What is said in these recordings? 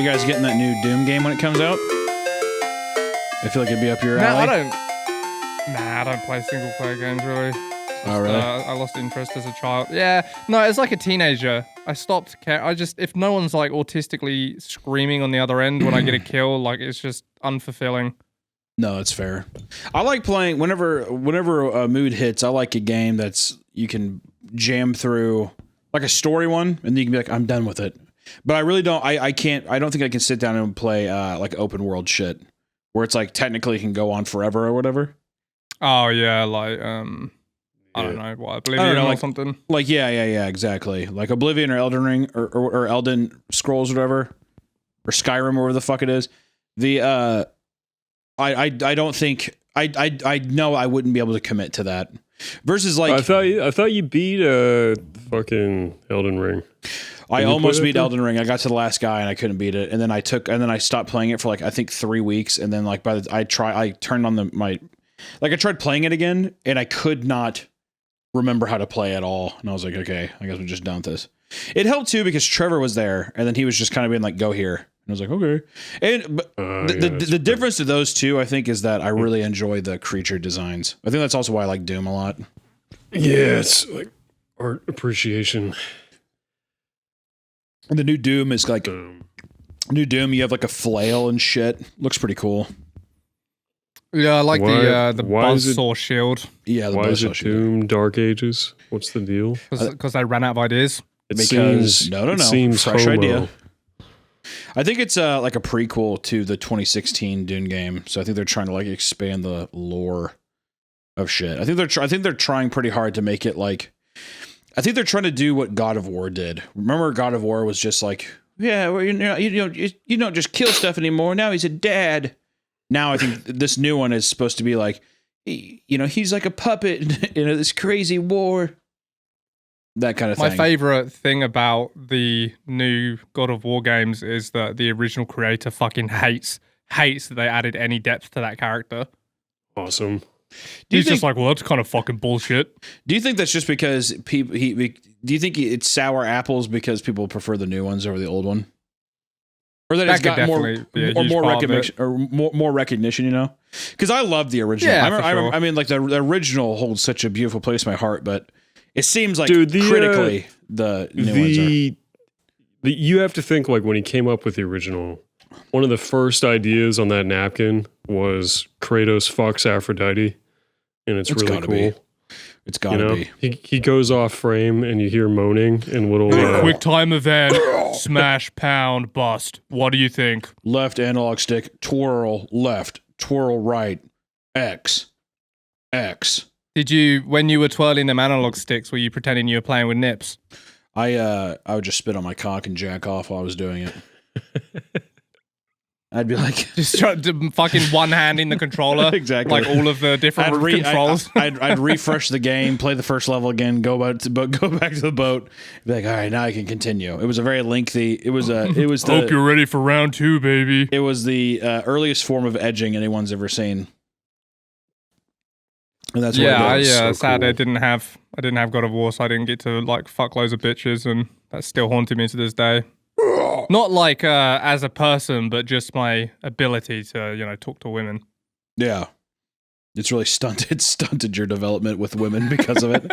guys getting that new Doom game when it comes out? I feel like it'd be up your alley. I don't play single player games really. Oh, really? I lost interest as a child. Yeah, no, as like a teenager, I stopped care. If no one's like autistically screaming on the other end when I get a kill, like it's just unfulfilling. No, it's fair. I like playing whenever a mood hits. I like a game that's you can jam through, like a story one, and then you can be like, I'm done with it. But I really don't. I can't. I don't think I can sit down and play like open world shit where it's like technically it can go on forever or whatever. Oh yeah, like I don't know what Oblivion or something. Like yeah, exactly. Like Oblivion or Elden Ring or Elden Scrolls or whatever, or Skyrim or whatever the fuck it is. The I don't think I know I wouldn't be able to commit to that. Versus like I thought you beat fucking Elden Ring. I almost beat Elden Ring. I got to the last guy and I couldn't beat it. And then I stopped playing it for like I think 3 weeks. And then like I turned on I tried playing it again and I could not remember how to play at all. And I was like, okay, I guess we're just done with this. It helped too because Trevor was there and then he was just kind of being like, go here. And I was like, okay. And the difference to those two, I think, is that I really enjoy the creature designs. I think that's also why I like Doom a lot. Yeah, it's like art appreciation. And the new Doom is like new Doom. You have like a flail and shit. Looks pretty cool. Yeah, I like the buzzsaw shield. Yeah, the why is buzzsaw it shield. Doom Dark Ages? What's the deal? Because they ran out of ideas. It seems fresh homo. idea. I think it's like a prequel to the 2016 Dune game. So I think they're trying to like expand the lore of shit. I think they're trying pretty hard to make it like. I think they're trying to do what God of War did. Remember, God of War was just like, yeah, well, you don't just kill stuff anymore. Now he's a dad. Now I think this new one is supposed to be like, he's like a puppet in this crazy war. That kind of thing. My favorite thing about the new God of War games is that the original creator fucking hates that they added any depth to that character. Awesome. He's just like, well, that's kind of fucking bullshit. Do you think that's just because people? Do you think it's sour apples because people prefer the new ones over the old one, or that it's got more recognition or more recognition? You know, because I love the original. Yeah, I mean, like the original holds such a beautiful place in my heart, but it seems like critically the new ones are. You have to think like when he came up with the original. One of the first ideas on that napkin was Kratos fucks Aphrodite, and it's really cool. Be. It's gotta be. He goes off frame, and you hear moaning and little quick time event, smash, pound, bust. What do you think? Left analog stick, twirl left, twirl right, X. Did you, when you were twirling them analog sticks, were you pretending you were playing with nips? I would just spit on my cock and jack off while I was doing it. I'd be like, just try to fucking one hand in the controller, exactly, like all of the different controls. I'd refresh the game, play the first level again, go back to the boat. Be like, all right, now I can continue. It was a very lengthy. It was hope you're ready for round 2, baby. It was the earliest form of edging anyone's ever seen. And that's sad cool. I didn't have God of War, so I didn't get to like fuck loads of bitches, and that's still haunting me to this day. Not like as a person, but just my ability to, talk to women. Yeah. It's really stunted your development with women because of it.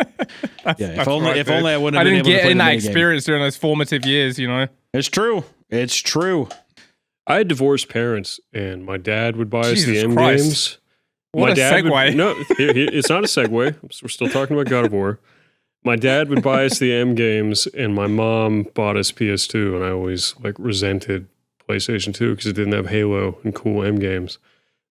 If only I wouldn't have been able to play that experience during those formative years, It's true. I had divorced parents, and my dad would buy us the M games. What a segue. It's not a segue. We're still talking about God of War. My dad would buy us the M games, and my mom bought us PS2, and I always resented PlayStation 2 because it didn't have Halo and cool M games.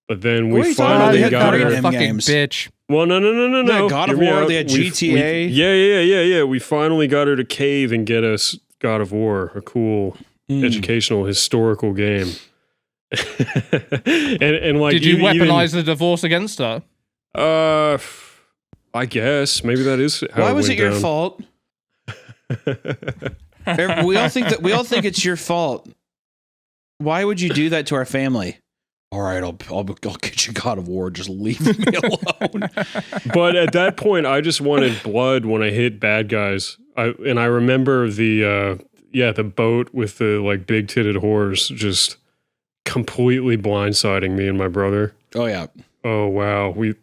But then we finally got her fucking games. Bitch. Well, no. God of War, they had GTA. Yeah. We finally got her to cave and get us God of War, a cool educational historical game. and like, did you weaponize the divorce against her? I guess maybe that is how. Why was it your down. fault? we all think it's your fault. Why would you do that to our family? All right, I'll get you God of War. Just leave me alone. But at that point, I just wanted blood when I hit bad guys. I remember the the boat with the like big titted whores just completely blindsiding me and my brother. Oh yeah. Oh wow, Were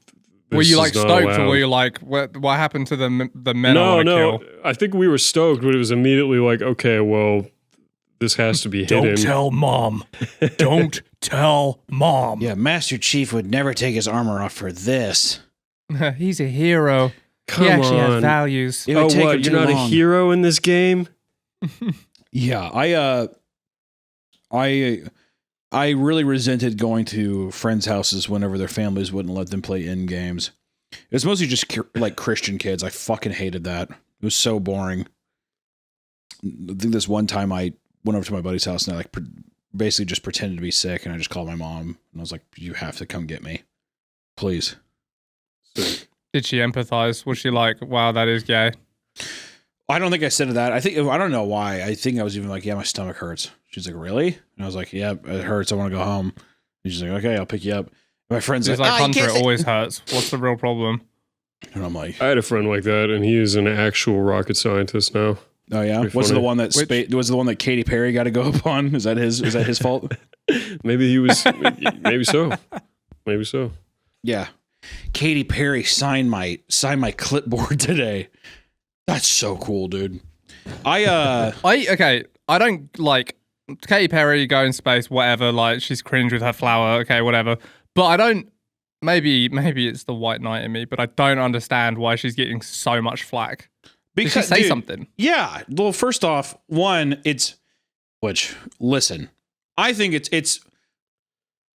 this you is like not stoked, or allowed. were you like, what happened to the men I No, want to no. kill? I think we were stoked, but it was immediately like, okay, well, this has to be hidden. Mom. Don't tell Mom. Yeah, Master Chief would never take his armor off for this. He's a hero. Come he actually has on. values. It would Oh, take what? him You're too not a long. hero in this game? Yeah, I really resented going to friends' houses whenever their families wouldn't let them play in games. It was mostly just like Christian kids. I fucking hated that. It was so boring. I think this one time I went over to my buddy's house and I like basically just pretended to be sick, and I just called my mom and I was like, "You have to come get me, please." Did she empathize? Was she like, wow, that is gay? I don't think I said that. I don't know why. I think I was even like, "Yeah, my stomach hurts." She's like, "Really?" And I was like, "Yeah, it hurts. I want to go home." And she's like, "Okay, I'll pick you up." My friend's She's like, like, "Oh, you Hunter, can't it say-" always hurts. What's the real problem? And I'm like, I had a friend like that, and he is an actual rocket scientist now. "Oh yeah, Pretty was it the funny. one that was the one that Katy Perry got to go up on? Is that his fault?" Maybe he was. Maybe so. Maybe so. Yeah, Katy Perry signed my clipboard today. That's so cool, dude. I don't like Katy Perry, go in space, whatever. Like, she's cringe with her flower. Okay, whatever. But I don't. Maybe it's the white knight in me, but I don't understand why she's getting so much flack. Did she say dude, something? Yeah. Well, first off, listen, I think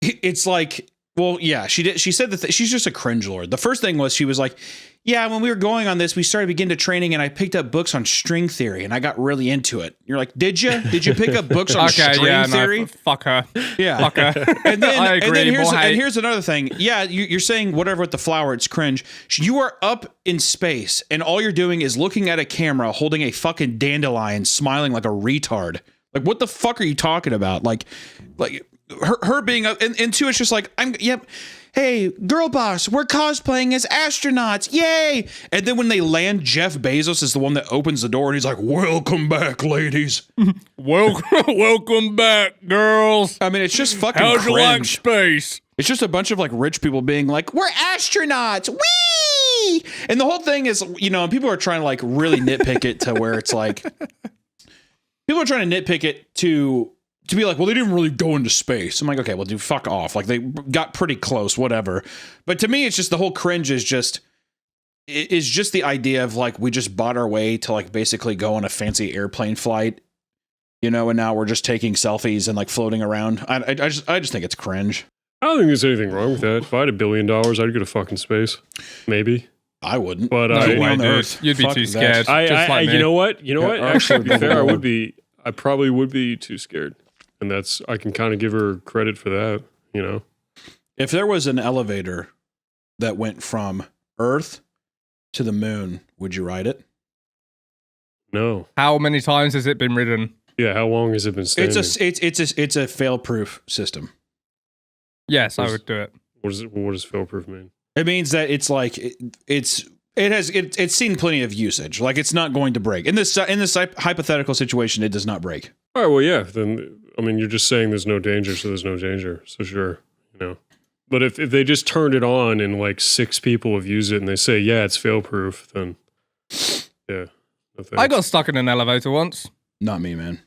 it's like, well, yeah, she did. She said that she's just a cringe lord. The first thing was she was like, "Yeah, when we were going on this, we started begin to training, and I picked up books on string theory, and I got really into it." You're like, "Did you? Did you pick up books on string theory?" No, fuck her. Yeah. Fuck her. And then, I agree. and here's another thing. Yeah, you're saying whatever with the flower, it's cringe. You are up in space, and all you're doing is looking at a camera, holding a fucking dandelion, smiling like a retard. Like, what the fuck are you talking about? Like her being up, and two, it's just like, yep. Hey, girl boss, we're cosplaying as astronauts. Yay! And then when they land, Jeff Bezos is the one that opens the door and he's like, "Welcome back, ladies." Welcome back, girls. I mean, it's just fucking How'd you like cringe. space? It's just a bunch of like rich people being like, "We're astronauts." Whee! And the whole thing is, people are trying to like really nitpick it to where it's like, people are trying to nitpick it to be like, "Well, they didn't really go into space." I'm like, "Okay, well, dude, fuck off." Like, they got pretty close, whatever. But to me, it's just the whole cringe is just the idea of like, we just bought our way to like basically go on a fancy airplane flight, and now we're just taking selfies and like floating around. I just think it's cringe. I don't think there's anything wrong with that. If I had $1 billion, I'd go to fucking space. Maybe. I wouldn't. But No Keep me way, on the dude. Earth. You'd be Fuck too that. scared. Just like me. You know what? Yeah, Actually, to be fair, actually, I probably would be too scared. And I can kind of give her credit for that, If there was an elevator that went from Earth to the moon, would you ride it? No. How many times has it been ridden? Yeah, how long has it been standing? It's a fail-proof system. Yes, I would do it. What does fail-proof mean? It means that it's like it's seen plenty of usage. Like, it's not going to break. In this hypothetical situation, it does not break. All right, well, yeah. Then, I mean, you're just saying there's no danger, so there's no danger. So sure, But if they just turned it on and like 6 people have used it and they say, yeah, it's fail-proof, then yeah. No thanks. I got stuck in an elevator once. Not me, man.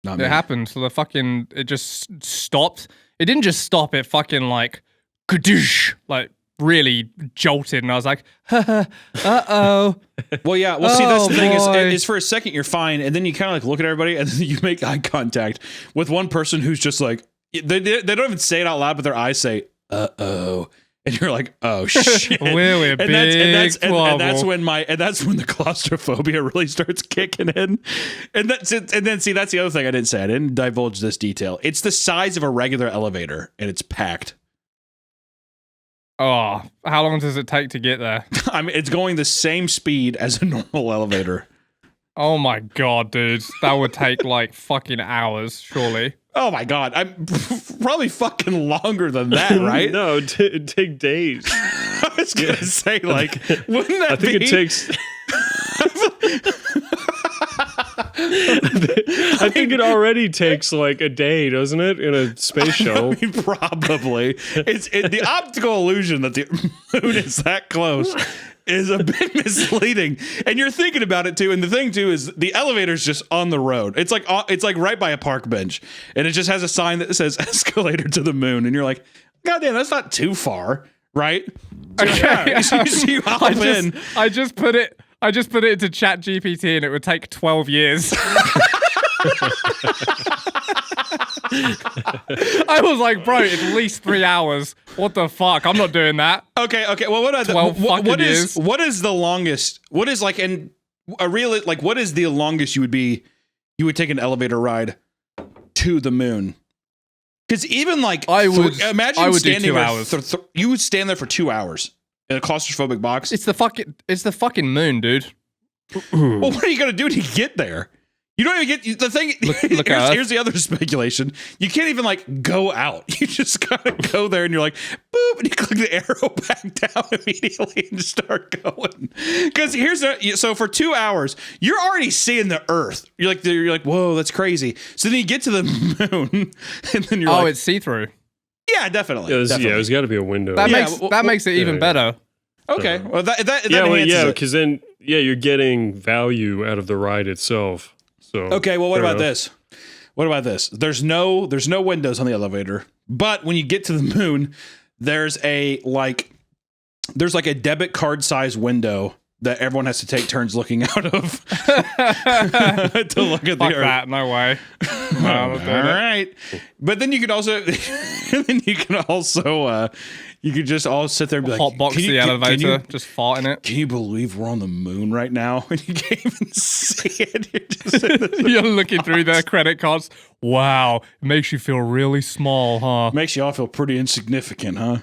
Not It me. happened. So it just stopped. It didn't just stop. It fucking like, kadoosh, like really jolted. And I was like, uh-oh. Well, yeah. Well, see, that's the thing boy. is for a second you're fine, and then you kind of like look at everybody, and then you make eye contact with one person who's just like, they don't even say it out loud, but their eyes say, "Uh-oh." And you're like, "Oh shit!" We're in big and trouble. that's when the claustrophobia really starts kicking in. And that's the other thing I didn't say. I didn't divulge this detail. It's the size of a regular elevator, and it's packed. Oh, how long does it take to get there? I mean, it's going the same speed as a normal elevator. Oh my god, dude. That would take like fucking hours, surely. Oh my god, I'm probably fucking longer than that, right? No, it'd take days. I was gonna say, like, wouldn't that I think be? it takes. I think it already takes like a day, doesn't it, in a space shuttle? I mean, probably. The optical illusion that the moon is that close is a bit misleading. And you're thinking about it too. And the thing too is the elevator's just on the road. It's like right by a park bench, and it just has a sign that says escalator to the moon. And you're like, God damn, that's not too far, right? So, Okay. so you hop in. I just put it into Chat GPT and it would take 12 years. I was like, bro, at least 3 hours. What the fuck? I'm not doing that. Okay. Well, what are 12 fucking years. What is the longest? What is like in a real like? What is the longest you would take an elevator ride to the moon? Because even like I would imagine do standing 2 there hours. You would stand there for 2 hours in a claustrophobic box. It's the fucking moon, dude. Well, what are you gonna do to get there? You don't even get the thing. Look at here's the other speculation. You can't even like go out. You just gotta go there, and you're like, boop, and you click the arrow back down immediately and start going. Because so for 2 hours, you're already seeing the Earth. You're like, whoa, that's crazy. So then you get to the moon, and then you're like, it's see-through. yeah, definitely. There's got to be a window. That makes it even better. Okay, well that yeah, enhances it. because then you're getting value out of the ride itself. So Okay, well, what fair about enough. this? What about this? There's no windows on the elevator, but when you get to the moon, there's like a debit card size window that everyone has to take turns looking out of to look at the Fuck Earth. that, no way. No, I'm not doing All it. right, but then you could also, you could just all sit there and be like, Hotbox "Can you- the can- elevator, just fart in it. Can you believe we're on the moon right now?" And you can't even see it. You're just in the You're looking through their credit cards. Wow, it makes you feel really small, huh? Makes you all feel pretty insignificant, huh?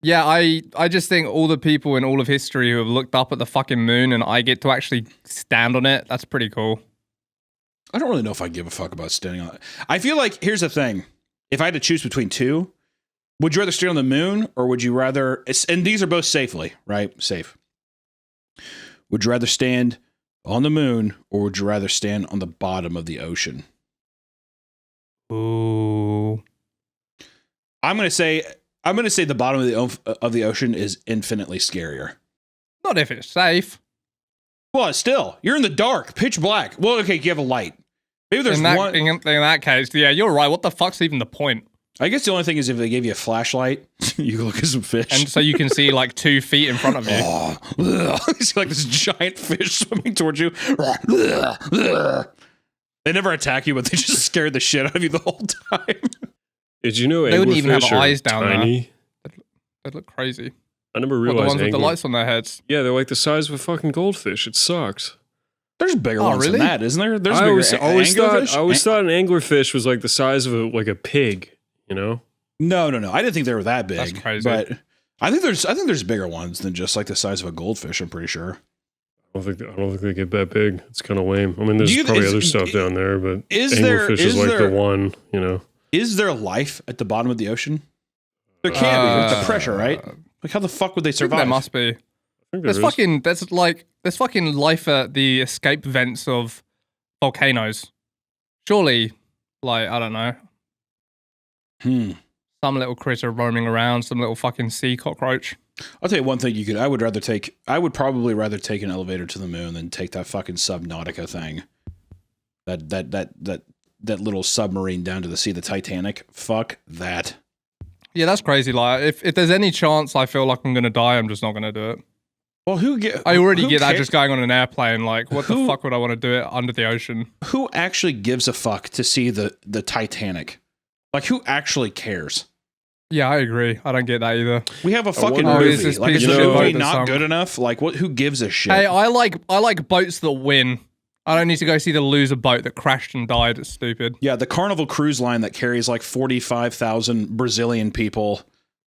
Yeah, I just think all the people in all of history who have looked up at the fucking moon and I get to actually stand on it, that's pretty cool. I don't really know if I give a fuck about standing on it. I feel like, here's the thing. If I had to choose between two, would you rather stay on the moon or would you rather, and these are both safely, right? Safe. Would you rather stand on the moon or would you rather stand on the bottom of the ocean? Ooh. I'm going to say the bottom of the ocean is infinitely scarier. Not if it's safe. Well, still, you're in the dark, pitch black. Well, okay, you have a light. Maybe there's In that case, yeah, you're right. What the fuck's even the point? I guess the only thing is if they gave you a flashlight, you could look at some fish. And so you can see like 2 feet in front of you. Oh, you see like this giant fish swimming towards you. They never attack you, but they just scare the shit out of you the whole time. Did you know They wouldn't even have anglerfish are eyes down there. tiny? They look crazy. I never What, the realized ones with the angler- lights on their heads? Yeah, they're like the size of a fucking goldfish. It sucks. There's bigger Oh, ones really? than that, isn't there? There's I bigger always anglerfish? thought an anglerfish was like the size of a pig. You know? No. I didn't think they were that big. That's crazy. But I think there's bigger ones than just like the size of a goldfish. I'm pretty sure. I don't think they get that big. It's kind of lame. I mean, there's Do you- probably is- other stuff down there, but is there- anglerfish is is like there- the one. You know? Is there life at the bottom of the ocean? There can't be with the pressure, right? Like how the fuck would they I think survive? there must be. I think There's there is. there's fucking life at the escape vents of volcanoes. Surely, like, I don't know, some little critter roaming around, some little fucking sea cockroach. I'll tell you one thing I would probably rather take an elevator to the moon than take that fucking Subnautica thing. That little submarine down to the sea, the Titanic. Fuck that. Yeah, that's crazy. Like, if there's any chance I feel like I'm gonna die, I'm just not gonna do it. Well, I already who get that cares? just going on an airplane. Like, what the Who- fuck would I want to do it under the ocean? Who actually gives a fuck to see the Titanic? Like, who actually cares? Yeah, I agree. I don't get that either. We have a fucking wonder- movie. Is this Like, is piece the of shit movie boat not that's good enough? Like, who gives a shit? Hey, I like boats that win. I don't need to go see the loser boat that crashed and died. It's stupid. Yeah, the Carnival Cruise Line that carries like 45,000 Brazilian people.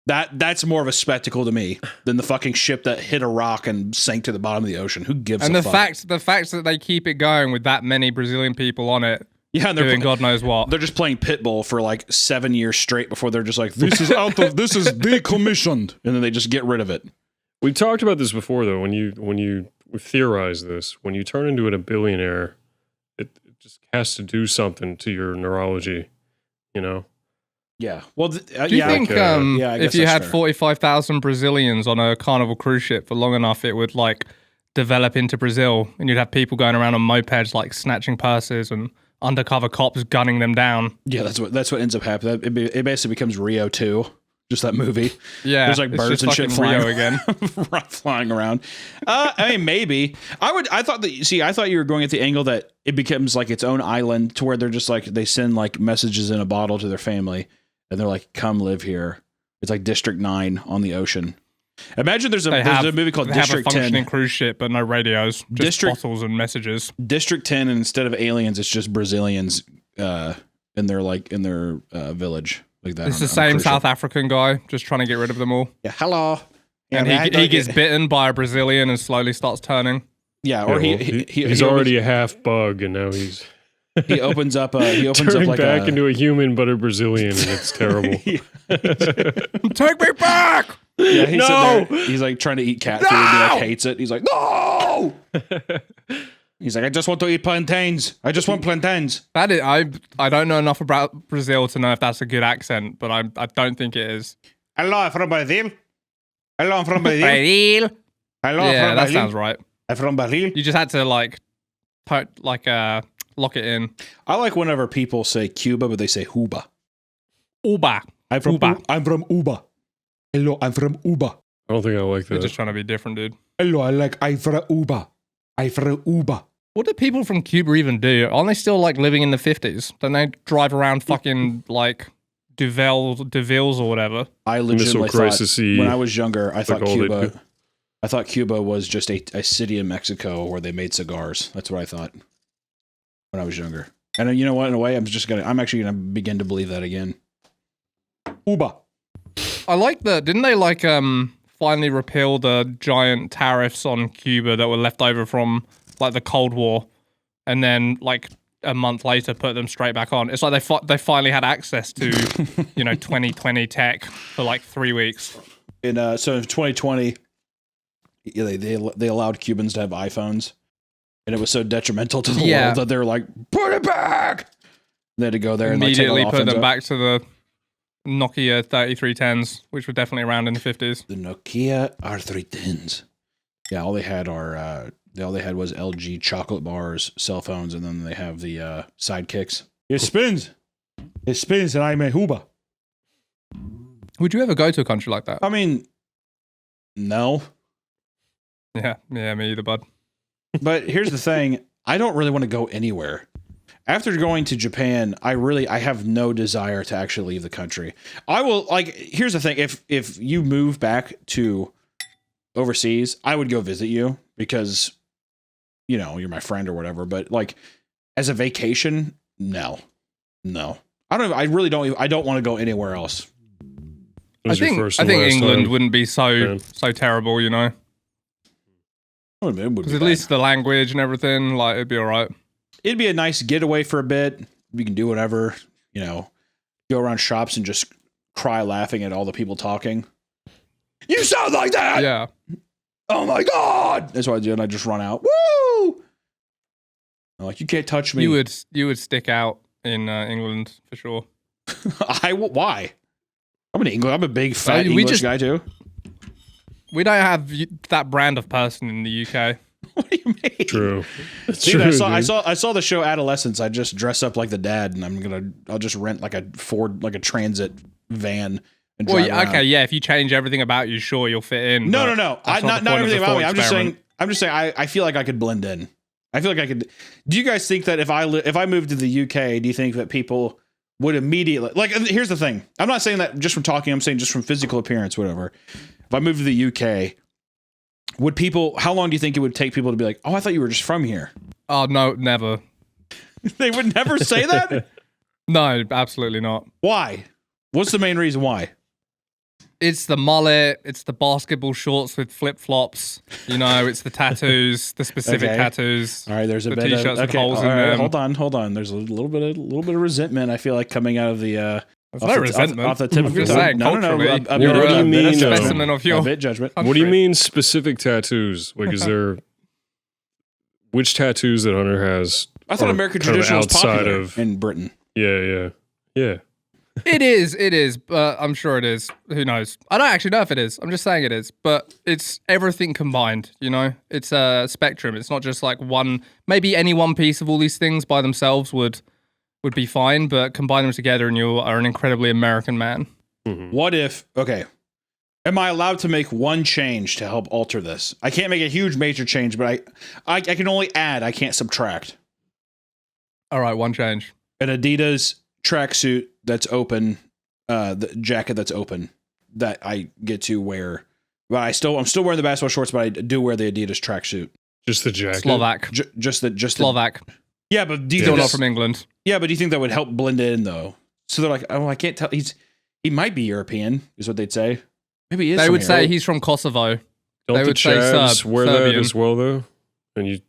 That's more of a spectacle to me than the fucking ship that hit a rock and sank to the bottom of the ocean. Who gives And a the fuck? fact that they keep it going with that many Brazilian people on it, Yeah, and doing God knows what. they're just playing Pitbull for like 7 years straight before they're just like, this is decommissioned, and then they just get rid of it. We've talked about this before, though. When you theorize this, when you turn into a billionaire, it just has to do something to your neurology, you know? Yeah. Well, Do you think yeah, I guess if you that's had fair. 45,000 Brazilians on a Carnival cruise ship for long enough, it would like develop into Brazil, and you'd have people going around on mopeds like snatching purses and undercover cops gunning them down? Yeah, that's what ends up happening. It basically becomes Rio 2, just that movie. Yeah, There's like it's birds just and shit fucking flying Rio again. flying around. I mean, maybe I thought you were going at the angle that it becomes like its own island to where they're just like they send like messages in a bottle to their family, and they're like, "Come live here." It's like District 9 on the ocean. Imagine there's a movie called They have a District functioning 10. cruise ship, but no radios, just District- bottles and messages. District 10, and instead of aliens, it's just Brazilians in their village like that. It's on- the on a same cruise South ship. African guy just trying to get rid of them all. Yeah, hello. And he gets bitten by a Brazilian and slowly starts turning. Yeah, or Yeah, he's already a half bug, and now he's he opens up turning like back into a human, but a Brazilian, and it's terrible. Take me back! Yeah, he's No! sitting there, he's like trying to eat cat food and he like hates it. He's like, no. He's like, I just want to eat plantains. I just want plantains. That is, I don't know enough about Brazil to know if that's a good accent, but I don't think it is. Hello, I'm from Brazil. Hello, I'm from Brazil. Brazil. Hello, I'm Yeah, from that Brazil. sounds right. I'm from Brazil. You just had to lock it in. I like whenever people say Cuba, but they say Huba. Uba. I'm from Uba. I'm from Uba. Hello, I'm from Uba. I don't think I like They're that. just trying to be different, dude. Hello, I'm from Uba. I'm from Uba. What do people from Cuba even do? Aren't they still like living in the 50s? Don't they drive around fucking like DeVilles or whatever? I legitimately Missile crisis thought when I was younger, I thought all they Cuba. do. I thought Cuba was just a city in Mexico where they made cigars. That's what I thought when I was younger. And you know what? In a way, I'm actually gonna begin to believe that again. Uba. I like the. Didn't they like finally repeal the giant tariffs on Cuba that were left over from like the Cold War, and then like a month later put them straight back on? It's like they finally had access to 2020 tech for like 3 weeks. So in 2020, they allowed Cubans to have iPhones, and it was so detrimental to the Yeah. world that they were like, "Put it back." They had to go there and like, take all Immediately the put them offense out. back to the Nokia 3310s, which were definitely around in the 50s. The Nokia R310s. Yeah, all they had was LG chocolate bars, cell phones, and then they have the sidekicks. It spins, and I'm a Huba. Would you ever go to a country like that? I mean, no. Yeah, me either, bud. But here's the thing: I don't really want to go anywhere. After going to Japan, I have no desire to actually leave the country. I will here's the thing: if you move back to overseas, I would go visit you because you're my friend or whatever. But like as a vacation, no. I don't want to go anywhere else. It was your first I and think last England time. wouldn't be so Yeah. terrible, It would be because at bad. least the language and everything, like it'd be all right. It'd be a nice getaway for a bit. We can do whatever, go around shops and just cry laughing at all the people talking. You sound like that! Yeah. Oh my god! That's what I do, and I just run out. Woo! I'm like, you can't touch me. You would stick out in England for sure. Why? I'm in England. I'm a big fat we English just- guy too. We don't have that brand of person in the UK. What do you mean? True. That's Dude, true. I dude. saw the show Adolescence. I just dress up like the dad, and I'll just rent like a Ford, like a transit van. And Well, drive yeah, around. okay, yeah. If you change everything about you, sure, you'll fit in. No. but Not that's the point of everything the about me. thought experiment. I'm just saying. I feel like I could blend in. I feel like I could. Do you guys think that if I moved to the UK, do you think that people would immediately Here's the thing. I'm not saying that just from talking. I'm saying just from physical appearance, whatever. If I moved to the UK, would people? How long do you think it would take people to be like, "Oh, I thought you were just from here"? Oh no, never. They would never say that. No, absolutely not. Why? What's the main reason why? It's the mullet. It's the basketball shorts with flip flops. It's the tattoos, the specific Okay. tattoos. All right, there's a The bit of t-shirts with okay. holes All in right, them. hold on. There's a little bit of resentment. I feel like coming out of the There's no resentment. Off the tip I'm of your just tongue. saying, No. culturally, You're you're a a mean specimen of your a bit judgment. What do you country. mean specific tattoos? Like, is there which tattoos that Hunter has? I thought are American kind of tradition was outside popular of- in Britain. Yeah. It is, but I'm sure it is. Who knows? I don't actually know if it is. I'm just saying it is, but it's everything combined, you know? It's a spectrum. It's not just like one, maybe any one piece of all these things by themselves would be fine, but combine them together and you are an incredibly American man. What if, okay, am I allowed to make one change to help alter this? I can't make a huge major change, but I can only add, I can't subtract. All right, one change. An Adidas tracksuit that's open, the jacket that's open that I get to wear. But I'm still wearing the basketball shorts, but I do wear the Adidas tracksuit. Just the jacket. Slovak. Just the Slovak. yeah, but do you Still think not from England. yeah, but do you think that would help blend in though? So they're like, oh, I can't tell. He might be European, is what they'd say. Maybe he is. They from would here. say he's from Kosovo. Don't They the would say Chavs wear that Serbian. as well, though? And you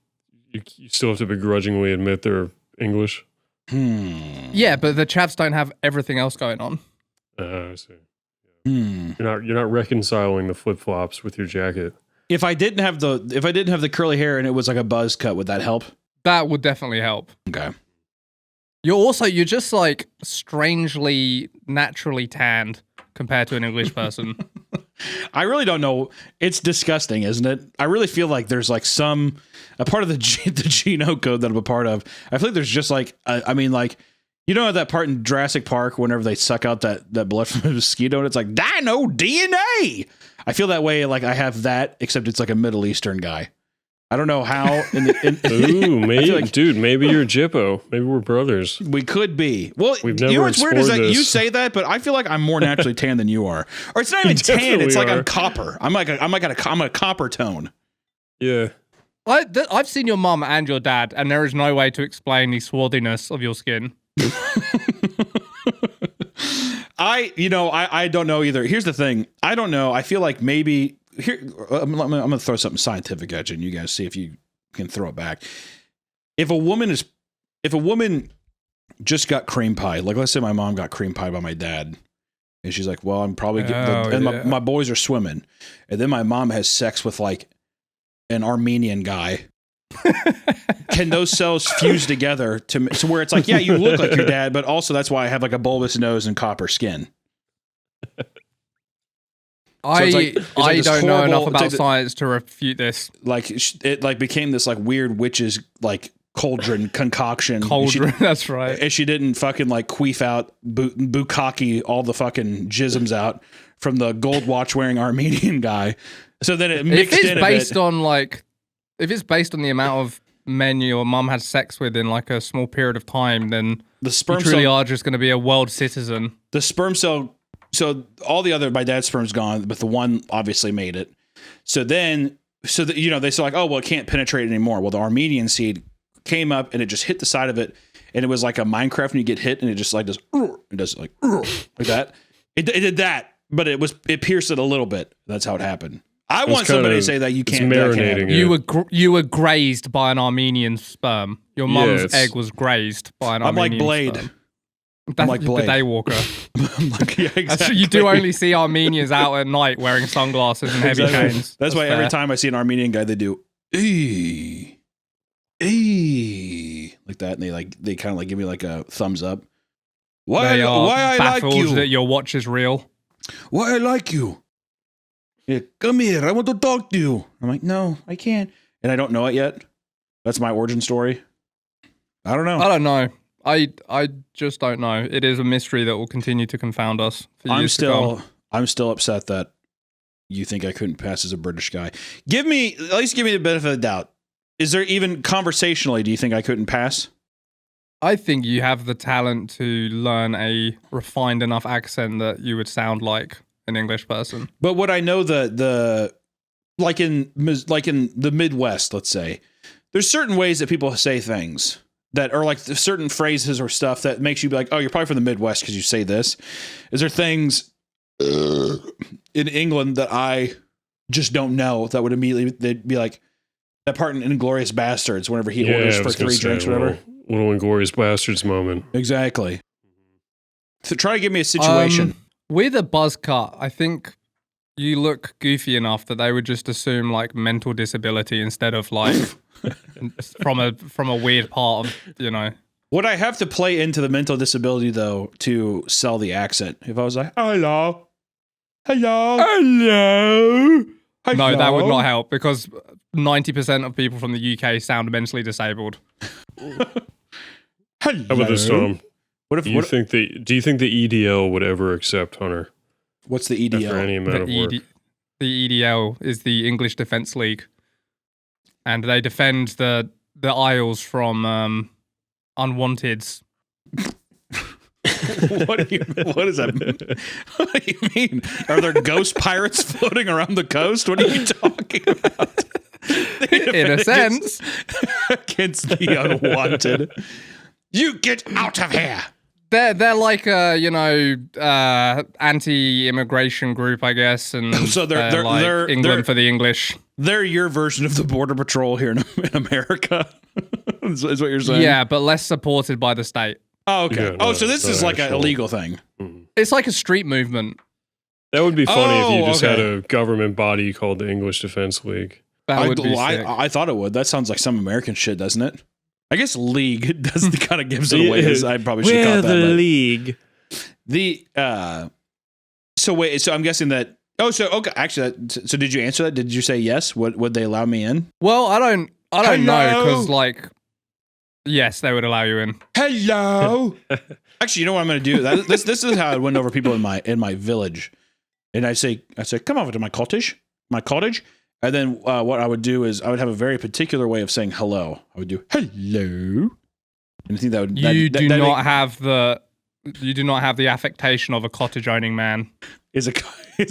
still have to begrudgingly admit they're English. Yeah, but the Chavs don't have everything else going on. I see. You're not reconciling the flip flops with your jacket. If I didn't have the curly hair and it was like a buzz cut, would that help? That would definitely help. Okay. You're just like strangely naturally tanned compared to an English person. I really don't know. It's disgusting, isn't it? I really feel like there's like a part of the Geno code that I'm a part of. I feel like there's just like, I mean, like, you know that part in Jurassic Park whenever they suck out that blood from a mosquito and it's like dino DNA. I feel that way. Like I have that, except it's like a Middle Eastern guy. I don't know how. Ooh, maybe, like- dude, maybe you're Jippo. Maybe we're brothers. We could be. Well, We've you know never what's weird is that explored you this. say that, but I feel like I'm more naturally tan than you are. Or it's not even tan. definitely It's like are. I'm copper. I'm a copper tone. Yeah. I've seen your mum and your dad, and there is no way to explain the swarthiness of your skin. I don't know either. Here's the thing. I don't know. I feel like maybe here. I'm going to throw something scientific at you, and you guys see if you can throw it back. If a woman just got cream pie, like let's say my mom got cream pie by my dad, and she's like, "Well, I'm probably getting my boys are swimming," and then my mom has sex with like an Armenian guy. Can those cells fuse together to where it's like, yeah, you look like your dad, but also that's why I have like a bulbous nose and copper skin. I like this don't know enough horrible- about it's like science to refute this. Like it like became this like weird witch's like cauldron concoction. Cauldron, that's right. And she didn't fucking like queef out bukkake all the fucking jisms out from the gold watch wearing Armenian guy. So then it mixed If it's in a based bit. on like, if it's based on the amount of men your mum had sex with in like a small period of time, then The you sperm truly cell, are just going to be a world citizen. the sperm cell. So all the other, my dad's sperm's gone, but the one obviously made it. So then, they said like, oh, well, it can't penetrate anymore. Well, the Armenian seed came up and it just hit the side of it. And it was like a Minecraft when you get hit and it just like does, it does like that. It did that, but it pierced it a little bit. That's how it happened. I want somebody to say that you can't. That can't happen. marinating. You were grazed by an Armenian sperm. Your mum's it's- egg was grazed by an I'm like Armenian Blade. sperm. I'm like Blade. The daywalker. I'm like, yeah, exactly. You do only see Armenians out at night wearing sunglasses and heavy Exactly. chains. That's why every fair. time I see an Armenian guy, they do like that, and they kind of like give me like a thumbs up. They are why I like baffled you? that your watch is real. Why I like you? Yeah, come here. I want to talk to you. I'm like, no, I can't, and I don't know it yet. That's my origin story. I don't know. I don't know. I just don't know. It is a mystery that will continue to confound us for years to come. I'm still upset that you think I couldn't pass as a British guy. At least give me the benefit of the doubt. Is there even conversationally, do you think I couldn't pass? I think you have the talent to learn a refined enough accent that you would sound like an English person. But would I know the like in the Midwest, let's say, there's certain ways that people say things that are like certain phrases or stuff that makes you be like, oh, you're probably from the Midwest because you say this. Is there things in England that I just don't know that would immediately, they'd be like that part in Inglourious Bastards whenever he orders I for was gonna 3 say, drinks or whatever. Little Inglourious Bastards moment. Exactly. So try to give me a situation. With a buzz cut, I think you look goofy enough that they would just assume like mental disability instead of like from a weird part of, you know. Would I have to play into the mental disability though to sell the accent? If I was like, hello, hello, hello. No, that would not help because 90% of people from the UK sound mentally disabled. Hello. How about this, Tom? What if? Do you think the EDL would ever accept Hunter What's the after EDL? any amount of work? The EDL is the English Defence League, and they defend the Isles from unwanteds. What does that mean? What do you mean? Are there ghost pirates floating around the coast? What are you talking about? In a sense. Against the unwanted. You get out of here. They're like a anti-immigration group, I guess, and So they're like England they're- for the English. They're your version of the Border Patrol here in America. is what you're saying? Yeah, but less supported by the state. Oh, okay. Yeah, no, so this no is like an actual- illegal thing. It's like a street movement. That would be funny if you just had okay. a government body called the English Defence League. That would be sick. I thought it would. That sounds like some American shit, doesn't it? I guess league does kind of gives it away. As I probably should have caught that. But league. So wait. So I'm guessing that. Oh, so okay. Actually, so did you answer that? Did you say yes? Would they allow me in? Well, I don't know Hello? because like, yes, they would allow you in. Hello. Actually, you know what I'm going to do? This is how I win over people in my village, and I say, come over to my cottage, and then what I would do is I would have a very particular way of saying hello. I would do hello, and I think that would You do not have the affectation of a cottage owning man. Is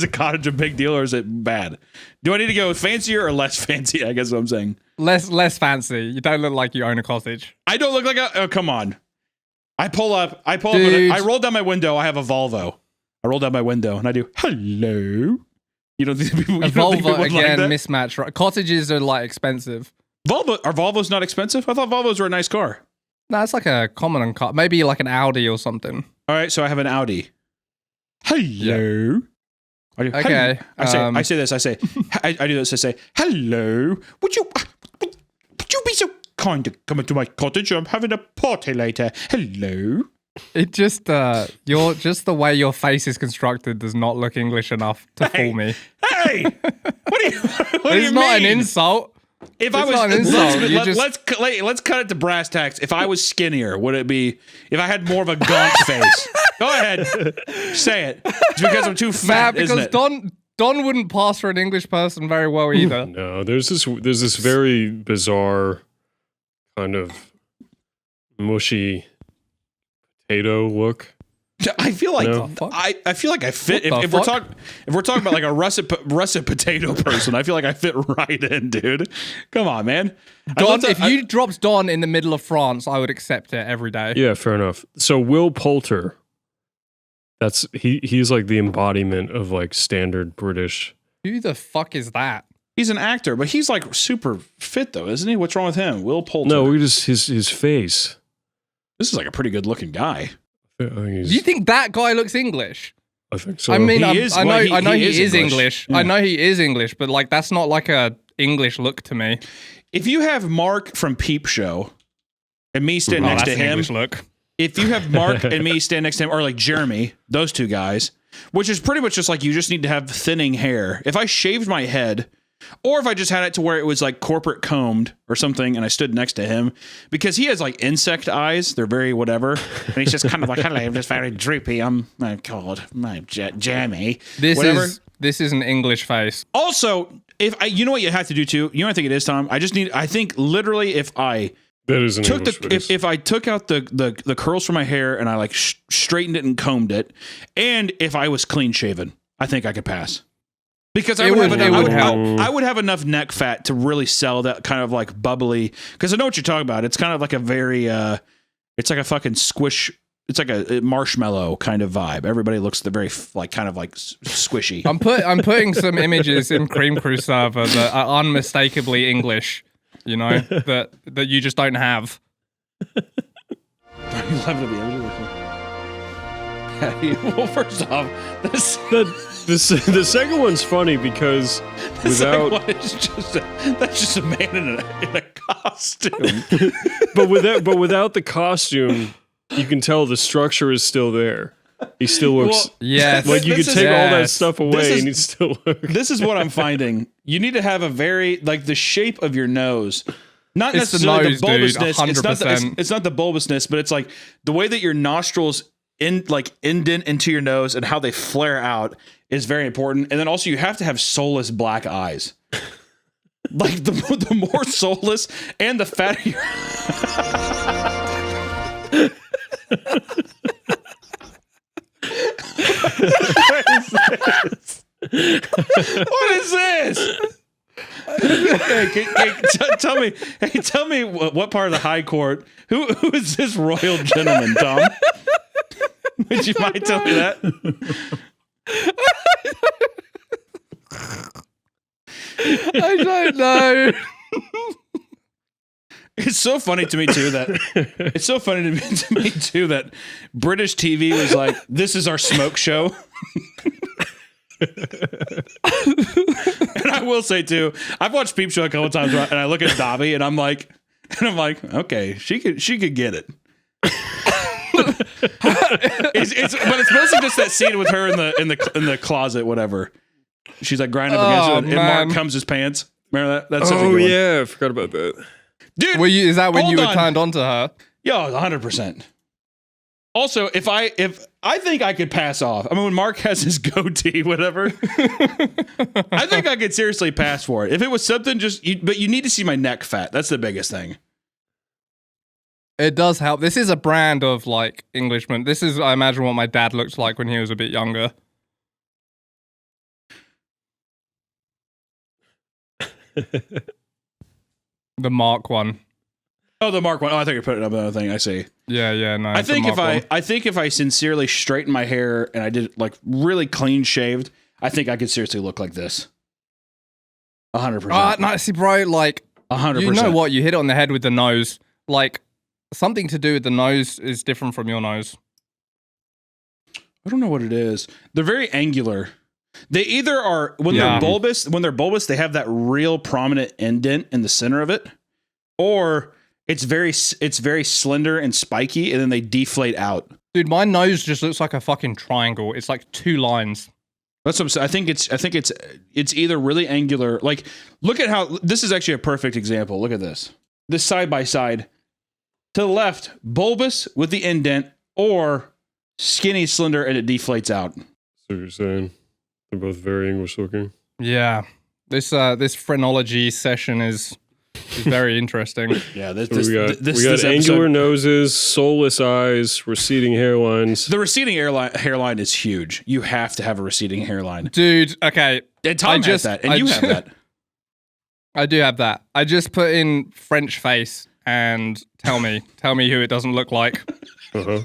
a cottage a big deal or is it bad? Do I need to go fancier or less fancy? I guess what I'm saying. Less fancy. You don't look like you own a cottage. I don't look like a. Oh, come on. I pull up. Dude. I roll down my window. I have a Volvo. I roll down my window and I do hello. You don't think people? A You don't think people Volvo would like again, that? mismatch. Right? Cottages are like expensive. Are Volvos not expensive? I thought Volvos were a nice car. No, it's like a common car. Maybe like an Audi or something. All right, so I have an Audi. Hello. I do, Okay, hello. I say this. I say. I do this. I say hello. Would you be so kind to come into my cottage? I'm having a party later. Hello. It just just the way your face is constructed does not look English enough to fool me. Hey, what do you? What do you It's not mean? an insult. If I It's was, not an insult. You just- let's cut it to brass tacks. If I was skinnier, would it be? If I had more of a gaunt face, go ahead, say it. It's because I'm too Nah, fat, isn't because it? Don wouldn't pass for an English person very well either. No, there's this very bizarre kind of mushy potato look. I feel like No. I feel like I fit. What the If we're fuck? talking about like a russet potato person, I feel like I fit right in, dude. Come on, man. Don, if you dropped Don in the middle of France, I would accept it every day. Yeah, fair enough. So Will Poulter, he's like the embodiment of like standard British. Who the fuck is that? he's an actor, but he's like super fit though, isn't he? What's wrong with him? Will Poulter. No, we just his face. This is like a pretty good looking guy. I think Do you think that guy looks English? I think so. I mean, He is- I know, well, I know he he is is English. English. Yeah. I know he is English, but like that's not like a English look to me. If you have Mark from Peep Show and me stand Oh, next that's to an him, English look. if you have Mark and me stand next to him, or like Jeremy, those two guys, which is pretty much just like you just need to have thinning hair. If I shaved my head, or if I just had it to where it was like corporate combed or something, and I stood next to him, because he has like insect eyes, they're very whatever, and he's just kind of like, hello, I'm just very droopy. I'm my God, my jammy. This Whatever. is an English face. Also, you know what you have to do too. You know what I think it is, Tom. I think literally if I that is an took English face. if I took out the curls from my hair and I like straightened it and combed it, and if I was clean shaven, I think I could pass. Because I It would, would- have it enough, would help. I would have enough neck fat to really sell that kind of like bubbly. Because I know what you're talking about. It's kind of like a very, it's like a fucking squish. It's like a marshmallow kind of vibe. Everybody looks the very like kind of like squishy. I'm putting some images in Cream Crew server that are unmistakably English. You know that you just don't have. Well, first off, this The second one's funny because the second without one is that's just a man in a costume. but without the costume, you can tell the structure is still there. He still looks Well, Yes. like you could this is- take all that yes. stuff away and he'd still look. This is what I'm finding. You need to have a very like the shape of your nose. Not It's the necessarily nose, the dude, bulbousness. It's not the, 100%. it's not the bulbousness, but it's like the way that your nostrils indent into your nose and how they flare out is very important. And then also you have to have soulless black eyes. Like the more soulless and the fatter your What is this? Tell me. Hey, tell me what part of the High Court? Who is this royal gentleman, Tom? Would you mind telling me that? I don't know. It's so funny to me too that British TV was like, "This is our smoke show." And I will say too, I've watched Peep Show a couple times, and I look at Dobby, and I'm like, okay, she could get it. But it's mostly just that scene with her in the closet, whatever. She's like grinding up against it, and Mark comes his pants. Remember that? That's such a good one. Yeah, I forgot about that. Dude. Is that when hold you were on. turned on to her? Yo, 100%. Also, if I think I could pass off. I mean, when Mark has his goatee, whatever, I think I could seriously pass for it. If it was something but you need to see my neck fat. That's the biggest thing. It does help. This is a brand of like Englishman. This is, I imagine, what my dad looked like when he was a bit younger. The Mark one. Oh, the Mark one. Oh, I thought you were putting up another thing. I see. Yeah, no. I it's the think Mark one. I think if I sincerely straightened my hair and I did like really clean shaved, I think I could seriously look like this. 100%. No, see, bro, like, 100%. you know what? You hit it on the head with the nose. Like, something to do with the nose is different from your nose. I don't know what it is. They're very angular. They either are when Yeah. they're bulbous, they have that real prominent indent in the center of it, or it's very slender and spiky, and then they deflate out. Dude, my nose just looks like a fucking triangle. It's like 2 lines. That's what I'm saying. I think it's either really angular. Like, look at how this is actually a perfect example. Look at this. This side by side. To the left, bulbous with the indent, or skinny, slender, and it deflates out. So you're saying they're both very English looking. Yeah. This phrenology session is very interesting. Yeah, So we got angular noses, soulless eyes, receding hairlines. The receding hairline is huge. You have to have a receding hairline. Dude, okay. And Tom has that, and you have that. I do have that. I just put in French face and tell me who it doesn't look like. Uh-huh.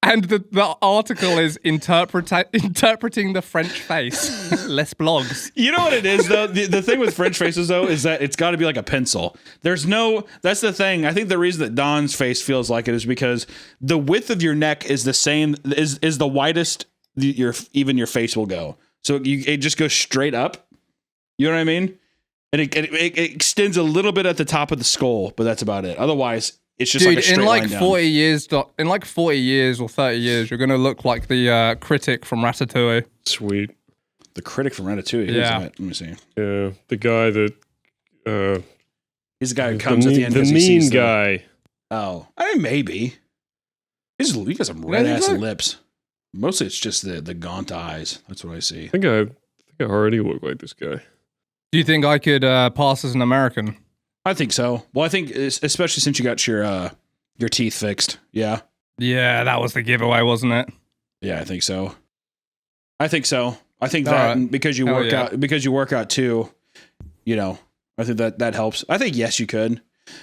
And the article is interpreting the French face. Less blogs. You know what it is, though? The thing with French faces, though, is that it's got to be like a pencil. That's the thing. I think the reason that Don's face feels like it is because the width of your neck is the same, is the widest your face will go. So it just goes straight up. You know what I mean? And it extends a little bit at the top of the skull, but that's about it. Otherwise, it's just Dude, like a straight in like line down. 40 years or 30 years, you're gonna look like the critic from Ratatouille. Sweet. The critic from Ratatouille. Who's Yeah. that? Let me see. Yeah. The guy that He's the guy who comes at the end. the 'cause he mean sees guy. Oh, I mean, maybe. He got some red ass lips. Mostly, it's just the gaunt eyes. That's what I see. I think I already look like this guy. Do you think I could pass as an American? I think so. Well, I think especially since you got your teeth fixed. Yeah, Yeah, that was the giveaway, wasn't it? yeah, I think so. I think that All right. and because you work out too. You know, I think that helps. I think yes, you could.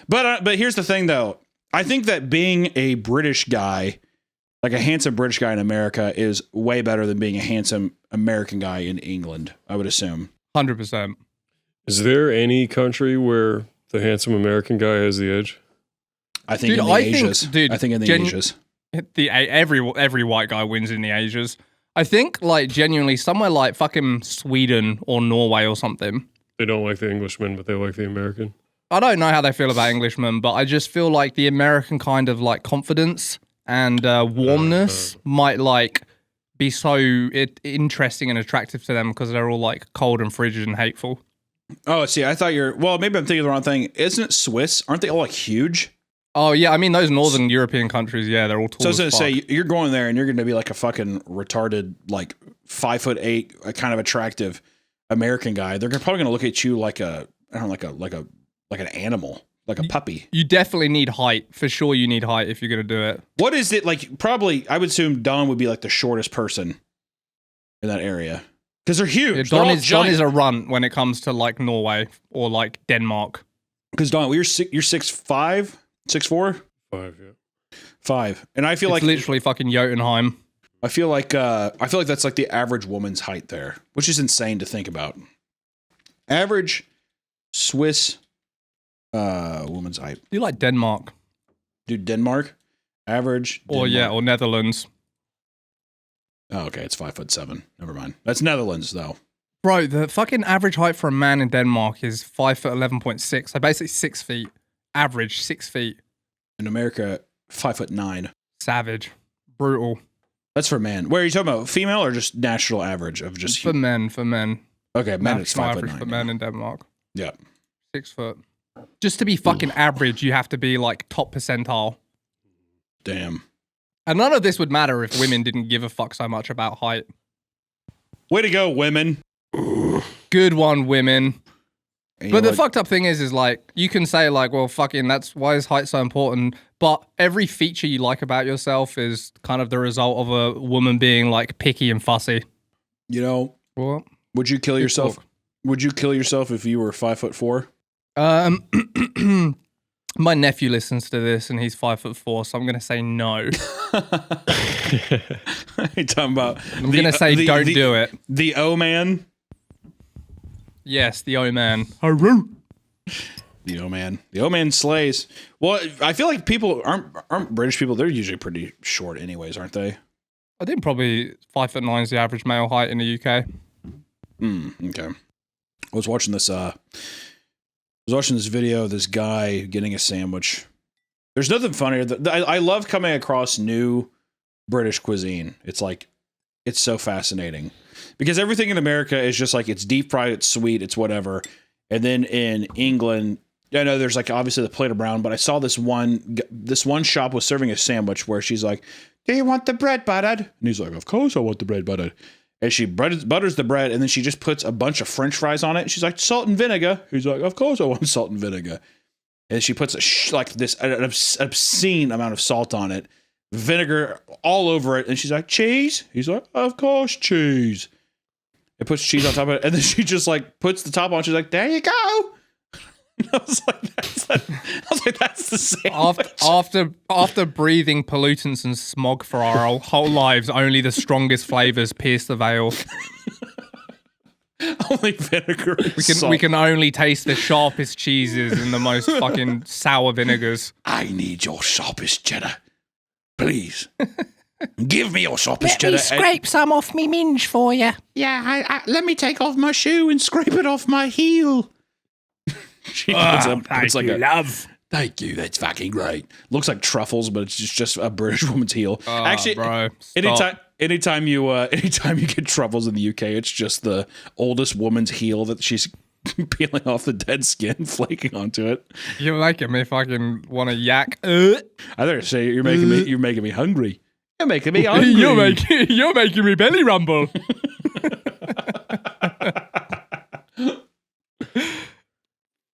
But here's the thing, though. I think that being a British guy, like a handsome British guy in America, is way better than being a handsome American guy in England. I would assume. 100%. Is there any country where the handsome American guy has the edge? I think Dude, in the I think- Asias. dude, I think in the Asias. Every white guy wins in the Asias. I think like genuinely somewhere like fucking Sweden or Norway or something. They don't like the Englishman, but they like the American. I don't know how they feel about Englishmen, but I just feel like the American kind of like confidence and warmness might like be so interesting and attractive to them because they're all like cold and frigid and hateful. Oh, see, I thought well, maybe I'm thinking of the wrong thing. Isn't it Swiss? Aren't they all like huge? Oh yeah, I mean those northern European countries, yeah, they're all tall. So I was as gonna fuck. say you're going there and you're gonna be like a fucking retarded, like 5'8", a kind of attractive American guy. They're probably gonna look at you like I don't know, like an animal, like a puppy. You definitely need height for sure. You need height if you're gonna do it. What is it like? Probably, I would assume Don would be like the shortest person in that area because they're huge. Don They're all is giant. a runt when it comes to like Norway or like Denmark. Because Don, you're 6'5", 6'4", 5, yeah. 5, and I feel It's like literally fucking Jotunheim. I feel like that's like the average woman's height there, which is insane to think about. Average Swiss woman's height. You like Denmark Dude, Denmark, average. or Denmark. or Netherlands, Oh, okay, it's 5'7". Never mind. That's Netherlands though. bro? The fucking average height for a man in Denmark is 5'11.6. So basically 6 feet. Average 6 feet. In America, 5'9". Savage, brutal. That's for man. Where are you talking about? Female or just national average of just? For men. Okay, men it's National 5'9". average for men in Denmark. Yeah. 6 foot. Just to be fucking average, you have to be like top percentile. Damn. And none of this would matter if women didn't give a fuck so much about height. Way to go, women. Good one, women. And But you the know fucked up thing is like, you can say like, well, fucking, that's why is height so important? But every feature you like about yourself is kind of the result of a woman being like picky and fussy. what? Would you kill yourself? Would you kill yourself if you were 5'4"? My nephew listens to this and he's 5'4", so I'm gonna say no. You talking about? I'm gonna say don't do it. The O man. Yes, the O man. The O man. The O man slays. Well, I feel like people aren't British people. They're usually pretty short, anyways, aren't they? I think probably 5'9" is the average male height in the UK. Okay. I was watching this. Video of this guy getting a sandwich. There's nothing funnier. I love coming across new British cuisine. It's like, it's so fascinating because everything in America is just like, it's deep fried, it's sweet, it's whatever. And then in England, I know there's like obviously the plate of brown, but I saw this one shop was serving a sandwich where she's like, "Do you want the bread buttered?" And he's like, "Of course I want the bread buttered." And she butters the bread, and then she just puts a bunch of French fries on it. She's like, "Salt and vinegar." He's like, "Of course I want salt and vinegar." And she puts an obscene amount of salt on it, vinegar all over it, and she's like, "Cheese?" He's like, "Of course, cheese." It puts cheese on top of it, and then she just like puts the top on. She's like, "There you go." I was like, "That's the sandwich." After breathing pollutants and smog for our whole lives, only the strongest flavors pierce the veil. Only vinegar. We can only taste the sharpest cheeses and the most fucking sour vinegars. I need your sharpest cheddar, please. Give me your sharpest cheddar. Scrape some off me minge for you. Yeah, let me take off my shoe and scrape it off my heel. She puts like love. Thank you. That's fucking great. Looks like truffles, but it's just a British woman's heel. Actually, bro, stop. anytime you get truffles in the UK, it's just the oldest woman's heel that she's peeling off the dead skin, flaking onto it. You're making me fucking want to yak. I better say you're making me hungry. You're making me hungry. You're making me belly rumble.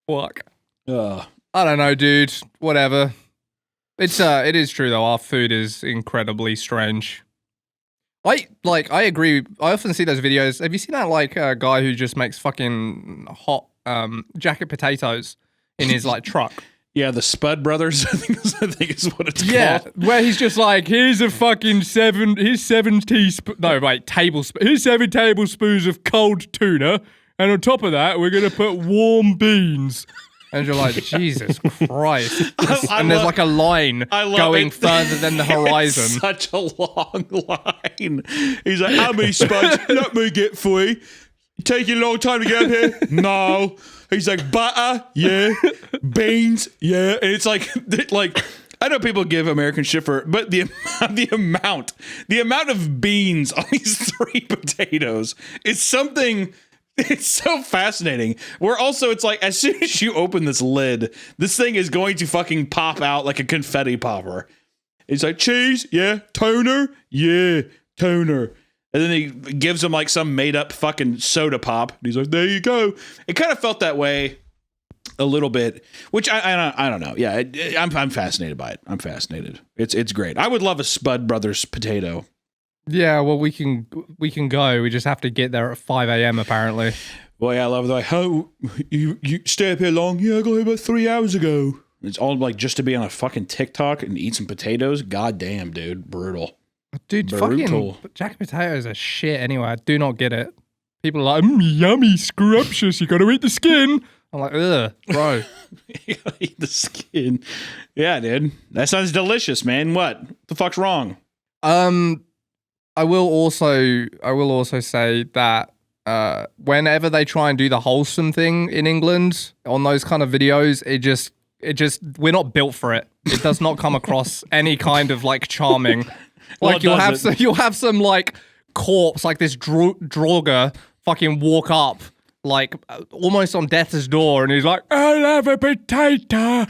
Fuck. I don't know, dude. Whatever. It is true though. Our food is incredibly strange. I agree. I often see those videos. Have you seen that guy who just makes fucking hot jacket potatoes in his like truck? Yeah, the Spud Brothers. I think is what it's called. Where he's just like, here's seven tablespoons of cold tuna, and on top of that, we're gonna put warm beans. And you're like, Jesus Christ. I And there's love- like a line I love going it. further than the horizon. It's such a long line. He's like, how many spuds? Let me get 3. Take you a long time to get up here? No. He's like, butter? Yeah. Beans? Yeah. And it's like, I know people give American shit for, but the amount of beans on these 3 potatoes is something. It's so fascinating. Where also it's like, as soon as you open this lid, this thing is going to fucking pop out like a confetti popper. It's like, cheese, yeah. Toner, yeah. Toner. And then he gives him like some made up fucking soda pop. And he's like, there you go. It kind of felt that way a little bit, which I don't know. Yeah, I'm fascinated by it. I'm fascinated. It's great. I would love a Spud Brothers potato. Yeah, well, we can go. We just have to get there at 5 a.m. apparently. Well, yeah, I love it. Like, how you stay up here long? Yeah, I got here about 3 hours ago. It's all like just to be on a fucking TikTok and eat some potatoes. God damn, dude, brutal. Dude, Brutal. fucking jacket potatoes are shit anyway. I do not get it. People are like, yummy, scrumptious. You got to eat the skin. I'm like, ugh, bro. You gotta eat the skin. Yeah, dude, that sounds delicious, man. What the fuck's wrong? I will also say that whenever they try and do the wholesome thing in England on those kind of videos, it just we're not built for it. It does not come across any kind of like charming. Like Well, you'll have some like corpse like this Draugr fucking walk up like almost on death's door, and he's like, "I'll have a potato."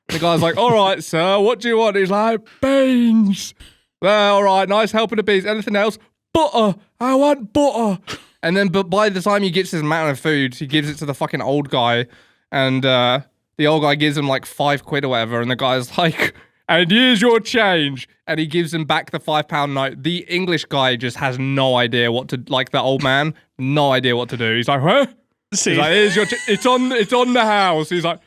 The guy's like, "All right, sir, what do you want?" He's like, "Beans." Well, all right, nice helping the beans. Anything else? Butter. I want butter. And then, but by the time he gets his amount of food, he gives it to the fucking old guy, and the old guy gives him like £5 or whatever, and the guy's like, "And here's your change," and he gives him back the £5 note. The English guy just has no idea what to like. The old man, no idea what to do. He's like, "Huh?" See, He's like, "Here's your. It's on the house." He's like,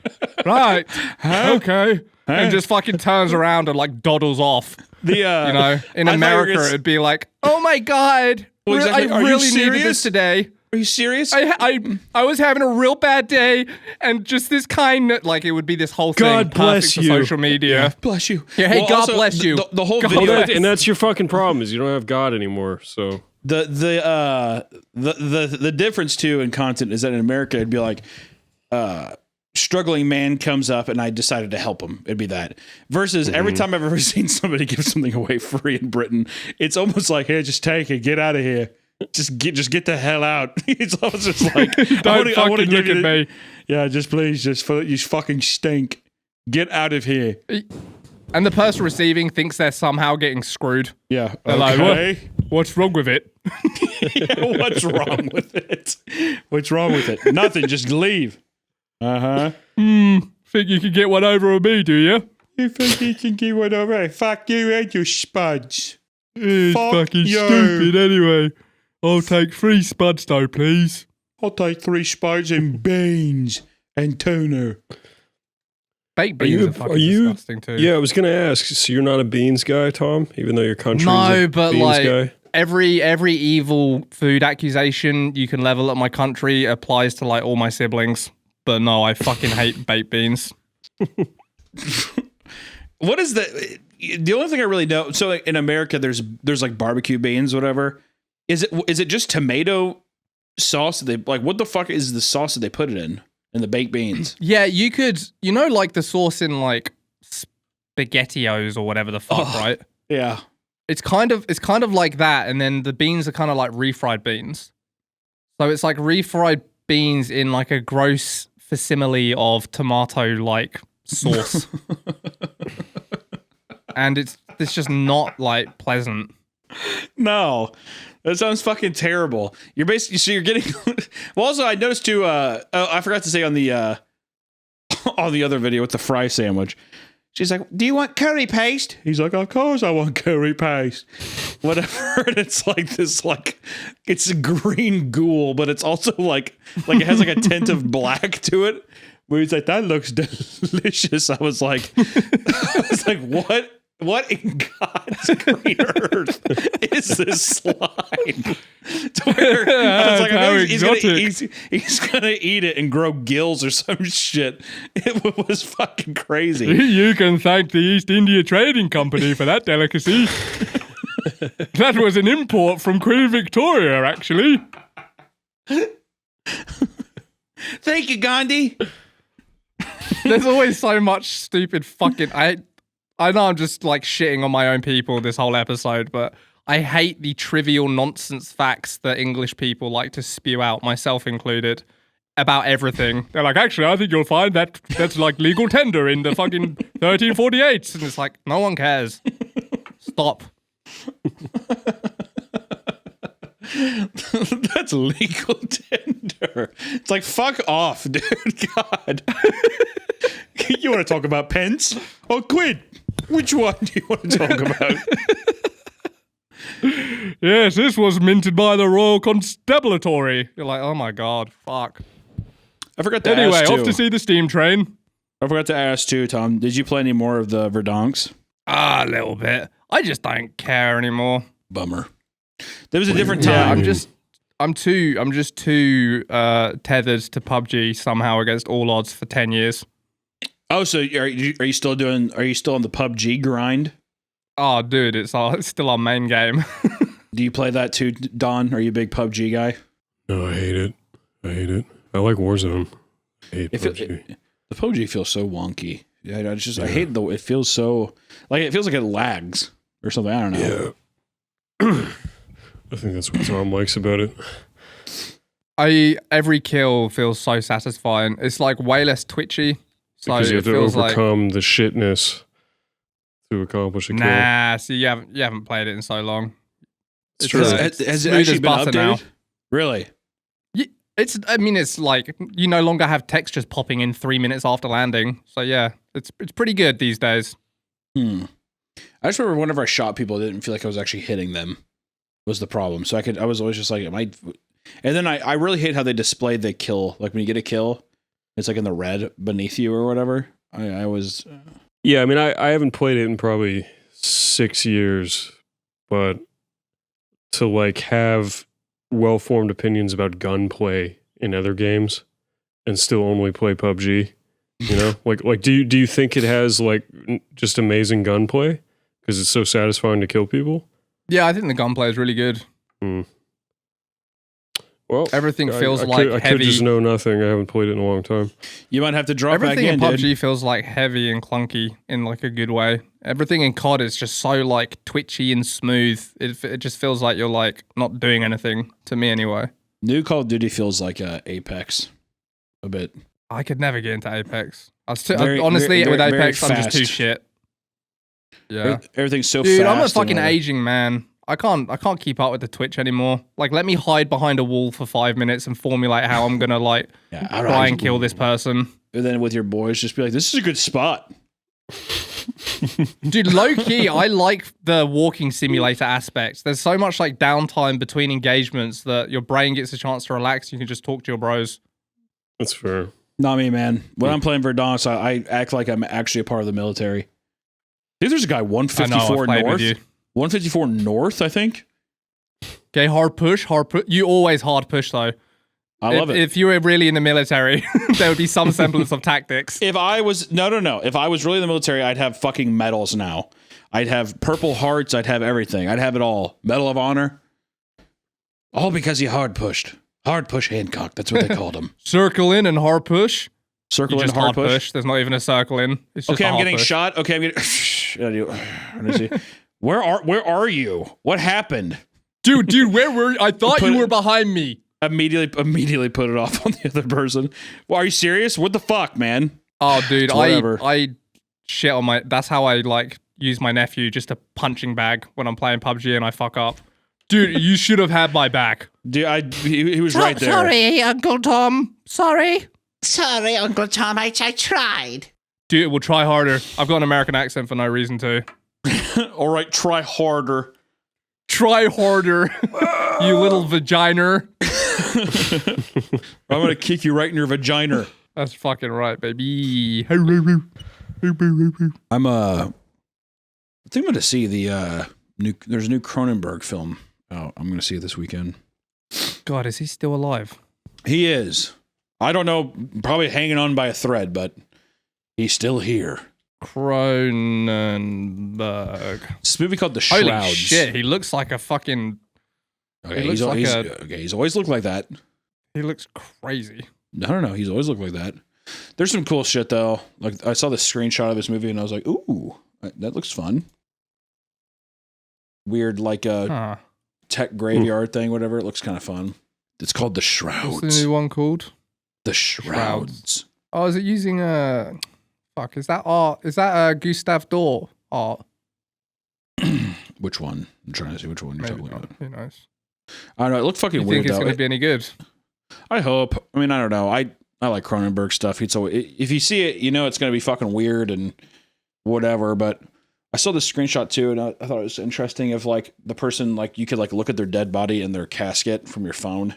"Right, okay," and just fucking turns around and like dawdles off. the You know, in I thought you were America, gonna it'd be like, "Oh my god, Well, exactly. I Are you really needed serious? this today. Are you serious? I was having a real bad day, and just this kind, like it would be this whole thing. God bless perfect for you. social media. Bless you. Yeah, hey, God also, bless you. The whole God video. bless. And that's your fucking problem is you don't have God anymore. So The difference too in content is that in America it'd be like struggling man comes up and I decided to help him. It'd be that. Versus every time I've ever seen somebody give something away free in Britain, it's almost like, hey, just take it, get out of here. Just get the hell out. It's almost just like Don't fucking look at me. Yeah, just please, you fucking stink. Get out of here. And the person receiving thinks they're somehow getting screwed. Yeah. They're like, Okay. What's wrong with it? Yeah, what's wrong with it? What's wrong with it? Nothing. Just leave. Uh-huh. Think you can get one over on me, do you? You think you can get one over? Fuck you and your spuds. It's Fuck fucking you. stupid anyway. I'll take 3 spuds though, please. I'll take 3 spuds and beans and toner. Baked beans are fucking disgusting too. Yeah, I was gonna ask. So you're not a beans guy, Tom, even though your country's No, a but beans like guy. every evil food accusation you can level at my country applies to like all my siblings. But no, I fucking hate baked beans. What is the only thing I really know? So like, in America, there's like barbecue beans, whatever. Is it just tomato sauce? That they like, what the fuck is the sauce that they put it in the baked beans? Yeah, you could, like the sauce in like SpaghettiOs or whatever the fuck, right? Yeah. It's kind of like that, and then the beans are kind of like refried beans. So it's like refried beans in like a gross facsimile of tomato like sauce. And it's just not like pleasant. No, that sounds fucking terrible. You're basically, so you're getting, well, also I noticed too, I forgot to say on the other video with the fry sandwich, she's like, do you want curry paste? He's like, of course I want curry paste. Whatever. And it's like this, like, it's a green ghoul, but it's also like it has like a tint of black to it. Where he's like, that looks delicious. I was like, what in God's green earth is this slime? To where I was like, I know exotic. He's gonna eat it and grow gills or some shit. It was fucking crazy. You can thank the East India Trading Company for that delicacy. That was an import from Queen Victoria, actually. Thank you, Gandhi. There's always so much stupid fucking... I know I'm just like shitting on my own people this whole episode, but I hate the trivial nonsense facts that English people like to spew out, myself included, about everything. They're like, actually, I think you'll find that that's like legal tender in the fucking 1348s. And it's like, no one cares. Stop. That's legal tender. It's like, fuck off, dude. God. You want to talk about pence or quid? Which one do you want to talk about? Yes, this was minted by the Royal Constabulary. You're like, oh my god, fuck. I forgot to Anyway, ask, too. off to see the steam train. I forgot to ask, too, Tom. Did you play any more of the Verdonks? A little bit. I just don't care anymore. Bummer. There was a different Yeah, time. I'm just too tethered to PUBG somehow against all odds for 10 years. Oh, so are you still on the PUBG grind? Oh, dude, it's still our main game. Do you play that too, Don? Are you a big PUBG guy? No, I hate it. I like Warzone. I hate PUBG. The PUBG feels so wonky. I hate it feels so like it lags or something. I don't know. Yeah. I think that's what Tom likes about it. Every kill feels so satisfying. It's like way less twitchy. So Because you it have to feels overcome the shitness to accomplish a kill. Nah, see, you haven't played it in so long. It's true. Has it smooth actually as been butter updated? now. Really? It's like you no longer have text just popping in 3 minutes after landing. So yeah, it's pretty good these days. I just remember whenever I shot people, I didn't feel like I was actually hitting them. Was the problem. So I was always just like, and then I really hate how they display the kill. Like when you get a kill, it's like in the red beneath you or whatever. I was. Yeah, I mean, I haven't played it in probably 6 years, but to like have well-formed opinions about gunplay in other games and still only play PUBG, you know, like do you think it has like just amazing gunplay because it's so satisfying to kill people? Yeah, I think the gunplay is really good. Well, Everything feels I like could heavy. just know nothing. I haven't played it in a long time. You might have to drop Everything back in in, PUBG dude. feels like heavy and clunky in like a good way. Everything in COD is just so like twitchy and smooth. It just feels like you're like not doing anything to me anyway. New Call of Duty feels like Apex a bit. I could never get into Apex. Very- Honestly, very- with very Apex, I'm just too fast. shit. Yeah, Everything's so dude, fast. I'm a fucking and, like, aging man. I can't keep up with the Twitch anymore. Like, let me hide behind a wall for 5 minutes and formulate how I'm gonna like Yeah, try and kill this person. And then with your boys, just be like, "This is a good spot." Dude, low key, I like the walking simulator aspect. There's so much like downtime between engagements that your brain gets a chance to relax. You can just talk to your bros. That's fair. Not me, man. When I'm playing Verdonk, I act like I'm actually a part of the military. Dude, there's a guy I know, 154 I've played north. with you. 154 north, I think. Okay, hard push. You always hard push though. I love it. If you were really in the military, there would be some semblance of tactics. If I was no. If I was really in the military, I'd have fucking medals now. I'd have Purple Hearts. I'd have everything. I'd have it all. Medal of Honor. All because he hard pushed. Hard push Hancock. That's what they called him. Circle in and hard push. Circle You in just hard push. There's not even a circle in. It's just Okay, a I'm hard getting push. shot. Okay, I'm getting. Let me see. Where are you? What happened? Dude, where were you? I thought Put you it- were behind me. Immediately put it off on the other person. Well, are you serious? What the fuck, man? Oh, dude, Whatever. I shit on my. That's how I like use my nephew, just a punching bag when I'm playing PUBG and I fuck up. Dude, you should have had my back. Dude, he was right there. Sorry, Uncle Tom. Sorry. Sorry, Uncle Tom, I tried. Dude, we'll try harder. I've got an American accent for no reason to. All right, try harder. Try harder, you little vagina. I'm gonna kick you right in your vagina. That's fucking right, baby. I'm I think I'm gonna see the there's a new Cronenberg film. Oh, I'm gonna see it this weekend. God, is he still alive? He is. I don't know, probably hanging on by a thread, but he's still here. Cronenberg. It's this movie called The Shrouds. Holy shit, he looks like a fucking... Okay, he looks he's always looked like that. He looks crazy. No, he's always looked like that. There's some cool shit though. Like I saw the screenshot of this movie and I was like, ooh, that looks fun. Weird, like a tech graveyard thing, whatever. It looks kind of fun. It's called The Shrouds. What's the new one called? The Shrouds. Oh, is it using fuck, is that art? Is that Gustave Doré art? Which one? I'm trying to see which one you're Maybe talking not. about. Who knows? I don't know. It looked fucking You weird think it's though. going to be any good? I hope. I mean, I don't know. I like Cronenberg stuff. So if you see it, you know it's going to be fucking weird and whatever. But I saw the screenshot too, and I thought it was interesting. Of like the person, like you could like look at their dead body in their casket from your phone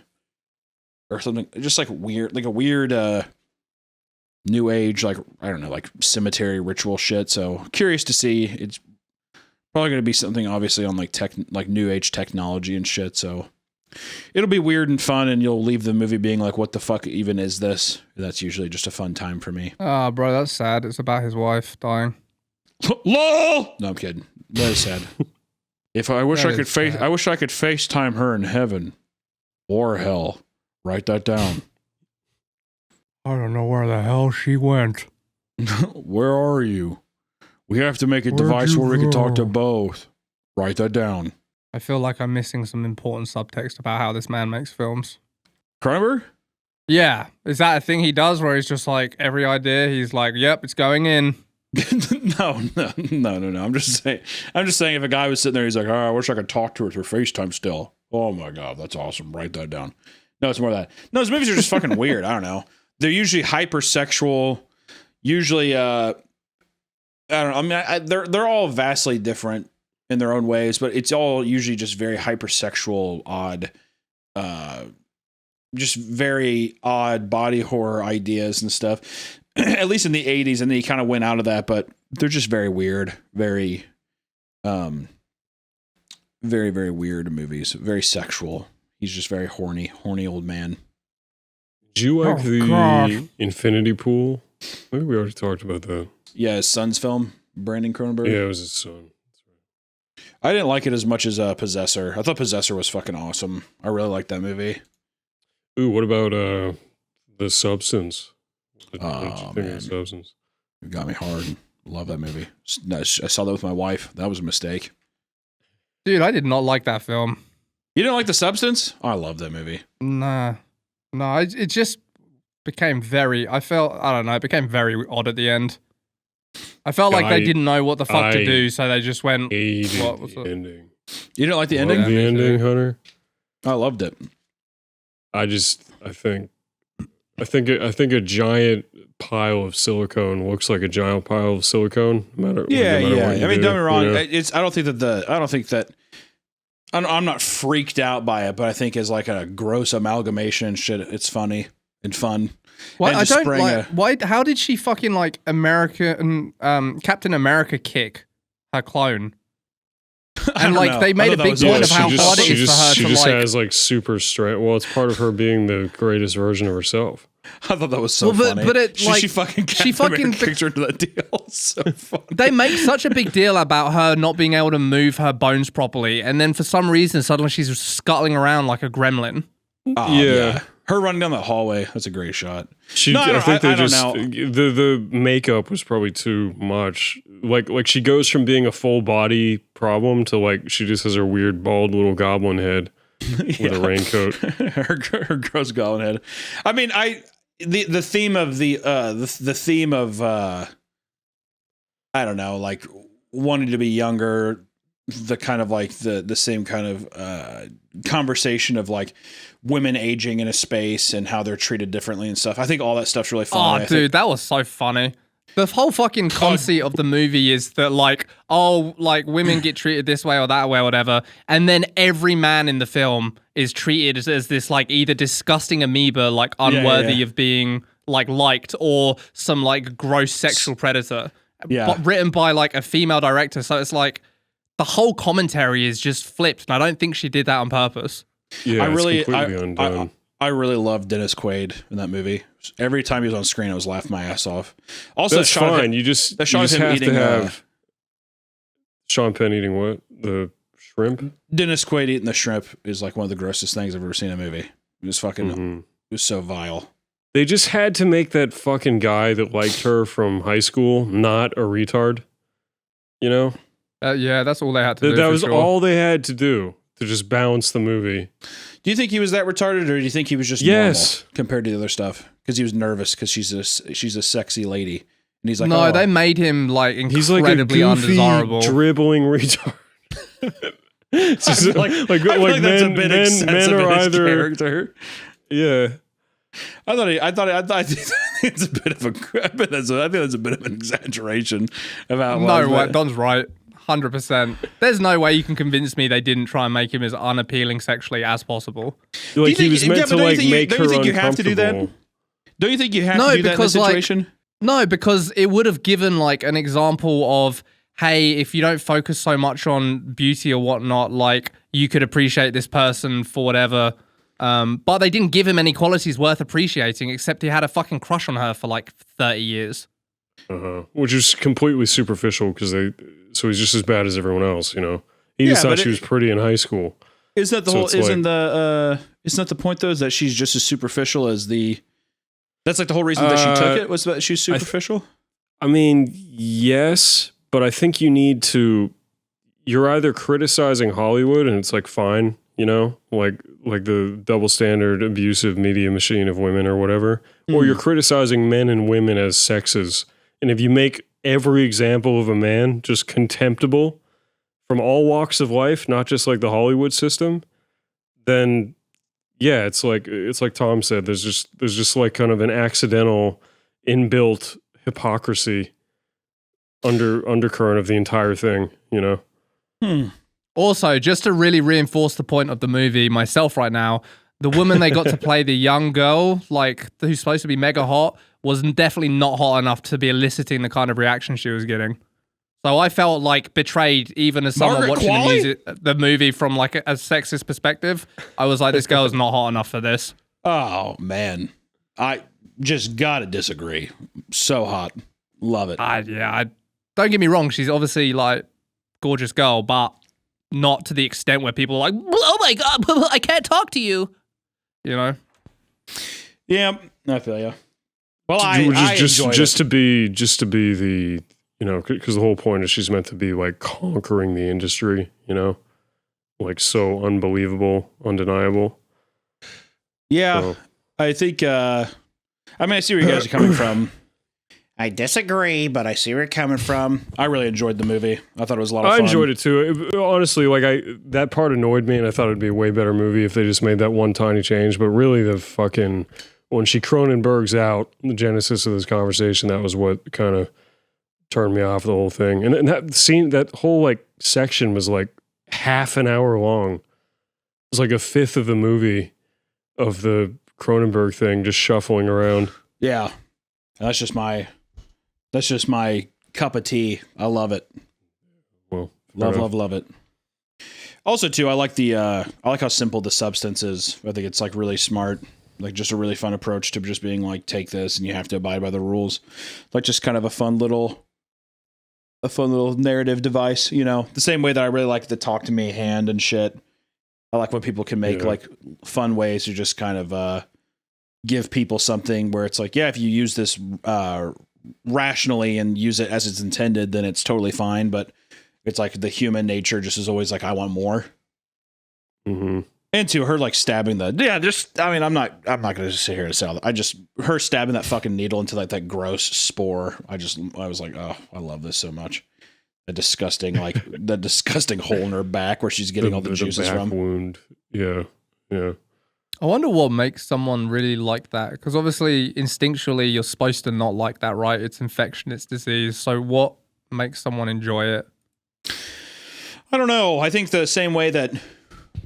or something. Just like weird, like a weird new age, like I don't know, like cemetery ritual shit. So curious to see. It's probably going to be something obviously on like like new age technology and shit. So. It'll be weird and fun, and you'll leave the movie being like, what the fuck even is this? That's usually just a fun time for me. Oh, bro, that's sad. It's about his wife dying. LOL! No, I'm kidding. That is sad. I wish I could FaceTime her in heaven or hell. Write that down. I don't know where the hell she went. Where are you? We have to make a Where'd device you where we can talk to go? both. Write that down. I feel like I'm missing some important subtext about how this man makes films. Cronenberg? Yeah. Is that a thing he does where he's just like, every idea, he's like, yep, it's going in. No. I'm just saying if a guy was sitting there, he's like, oh, I wish I could talk to her through FaceTime still. Oh my God, that's awesome. Write that down. No, it's more of that. No, those movies are just fucking weird. I don't know. They're usually hypersexual. Usually, I don't know. I mean, they're all vastly different in their own ways, but it's all usually just very hypersexual, odd, just very odd body horror ideas and stuff. At least in the 80s, and then he kind of went out of that, but they're just very weird, very, very, very weird movies. Very sexual. He's just very horny old man. Did you like the God. Infinity Pool? Maybe we already talked about that. Yeah, his son's film, Brandon Cronenberg. Yeah, it was his son. I didn't like it as much as Possessor. I thought Possessor was fucking awesome. I really liked that movie. Ooh, what about The Substance? What did Oh, you think man. of The Substance? It got me hard. Love that movie. I saw that with my wife. That was a mistake. Dude, I did not like that film. You didn't like The Substance? Oh, I love that movie. Nah. No, it just became very, it became very odd at the end. I felt like they didn't know what the fuck to do, so they just went, Hated what was the it? ending. You didn't like the Love ending? the ending, Hunter. I loved it. I think a giant pile of silicone looks like a giant pile of silicone. No matter what you I mean, do, don't get me wrong. you know? I'm not freaked out by it, but I think as like a gross amalgamation shit, it's funny and fun. Why, And I just don't spraying like, why, how did she fucking like Captain America kick her clone? I And don't like know. they I made thought a that big was point awesome. of how hard it is for her she to just like. has like super strength. Well, it's part of her being the greatest version of herself. I thought that was so Well, but- funny. but it, she like, fucking she fucking kicked her into that deal. So funny. They make such a big deal about her not being able to move her bones properly, and then for some reason suddenly she's scuttling around like a gremlin. Oh, Yeah. Her running down that hallway. That's a great shot. She, No, I I don't- think they I don't just know. the makeup was probably too much. Like she goes from being a full body problem to like she just has her weird bald little goblin head with a raincoat. her gross goblin head. I mean, the theme of the theme of I don't know, like wanting to be younger, the kind of like the same kind of conversation of like women aging in a space and how they're treated differently and stuff. I think all that stuff's really funny. Oh, dude, that was so funny. The whole fucking conceit of the movie is that like, oh, like women get treated this way or that way or whatever, and then every man in the film is treated as this like either disgusting amoeba, like unworthy of being like liked, or some like gross sexual predator. Yeah. But written by like a female director, so it's like the whole commentary is just flipped, and I don't think she did that on purpose. Yeah, I really, it's completely undone. I really loved Dennis Quaid in that movie. Every time he was on screen, I was laughing my ass off. Also, That's fine. You just shot of him have eating, to have Sean Penn eating what? The shrimp? Dennis Quaid eating the shrimp is like one of the grossest things I've ever seen in a movie. It was fucking, Mhm. it was so vile. They just had to make that fucking guy that liked her from high school not a retard. You know? Yeah, that's all they had to do. That for was sure. all they had to do to just balance the movie. Do you think he was that retarded, or do you think he was just Yes. normal compared to the other stuff? Because he was nervous because she's a sexy lady, and he's like, no, oh. they made him like He's like a incredibly goofy, undesirable. dribbling retard. It's just I feel like that's a bit men excessive are in his either character. yeah. I think it's a bit of I think that's a bit of an exaggeration about No, right, Don's right. 100%. There's no way you can convince me they didn't try and make him as unappealing sexually as possible. Like he was meant to like make her don't you think you have to do that? uncomfortable. Don't you think you have No, to do that in because, this like, situation? No, because it would have given like an example of, hey, if you don't focus so much on beauty or whatnot, like you could appreciate this person for whatever. But they didn't give him any qualities worth appreciating, except he had a fucking crush on her for like 30 years. Which is completely superficial because so he's just as bad as everyone else, you know. He Yeah, just thought but she was pretty in high school. Isn't that the So whole? it's Isn't the point though? Is that she's just as superficial as the? That's like the whole reason that she took it was that she's superficial. I mean, yes, but I think you need to. You're either criticizing Hollywood and it's like fine, you know, like the double standard abusive media machine of women or whatever, or you're criticizing men and women as sexes. And if you make every example of a man just contemptible from all walks of life, not just like the Hollywood system, then yeah, it's like Tom said, there's just like kind of an accidental inbuilt hypocrisy undercurrent of the entire thing, you know. Also, just to really reinforce the point of the movie myself right now, the woman they got to play the young girl, like who's supposed to be mega hot, was definitely not hot enough to be eliciting the kind of reaction she was getting. So I felt like betrayed, even as someone Margaret watching Qualley? the movie from like a sexist perspective. I was like, this girl's not hot enough for this. Oh man, I just gotta disagree. So hot, love it. Don't get me wrong, she's obviously like gorgeous girl, but not to the extent where people are like, oh my god, I can't talk to you. You know? Yeah, I feel you. Well, I enjoyed just it. to be the, you know, because the whole point is she's meant to be like conquering the industry, you know, like so unbelievable, undeniable. Yeah, So- I think. I mean, I see where you guys are coming from. I disagree, but I see where you're coming from. I really enjoyed the movie. I thought it was a lot of I fun. enjoyed it too. Honestly, like that part annoyed me, and I thought it'd be a way better movie if they just made that one tiny change. But really, the fucking when she Cronenberg's out, the genesis of this conversation, that was what kind of turned me off the whole thing. And that scene, that whole like section was like half an hour long. It was like a fifth of the movie of the Cronenberg thing just shuffling around. Yeah, that's just my cup of tea. I love it. Well, Love it. Also, too, I like how simple the substance is. I think it's like really smart, like just a really fun approach to just being like, take this and you have to abide by the rules. Like just kind of a fun little narrative device, you know. The same way that I really like the talk to me hand and shit. I like when people can make like fun ways to just kind of give people something where it's like, yeah, if you use this rationally and use it as it's intended, then it's totally fine. But it's like the human nature just is always like, I want more. Mm-hmm. And to her like stabbing I'm not gonna just sit here and sell it. Her stabbing that fucking needle into like that gross spore. I was like, oh, I love this so much. The disgusting hole in her back where she's getting all the juices back from. wound. Yeah. I wonder what makes someone really like that. Because obviously, instinctually, you're supposed to not like that, right? It's infection, it's disease. So what makes someone enjoy it? I don't know. I think the same way that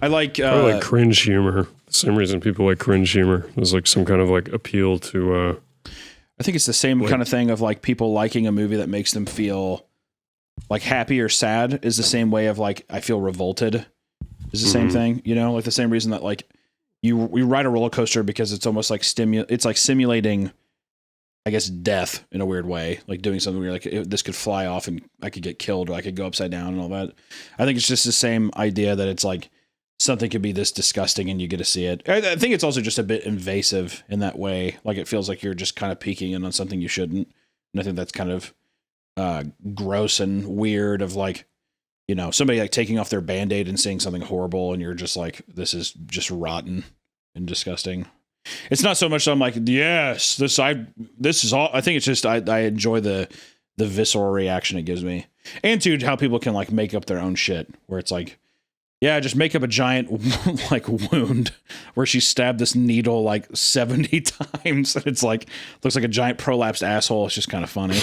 I like Probably like cringe humor. The same reason people like cringe humor. There's like some kind of like appeal to I think it's the same kind of thing of like people liking a movie that makes them feel like happy or sad is the same way of like I feel revolted is is the same thing, you know, like the same reason that like we ride a roller coaster because it's almost like it's like simulating, I guess, death in a weird way, like doing something where you're like, this could fly off and I could get killed or I could go upside down and all that. I think it's just the same idea that it's like something could be this disgusting and you get to see it. I think it's also just a bit invasive in that way. Like it feels like you're just kind of peeking in on something you shouldn't. And I think that's kind of gross and weird of like, you know, somebody like taking off their Band-Aid and seeing something horrible and you're just like, this is just rotten and disgusting. It's not so much that I'm like, yes, this is all. I think it's just I enjoy the visceral reaction it gives me. And too, how people can like make up their own shit where it's like, yeah, just make up a giant like wound where she stabbed this needle like 70 times. And it's like, looks like a giant prolapsed asshole. It's just kind of funny.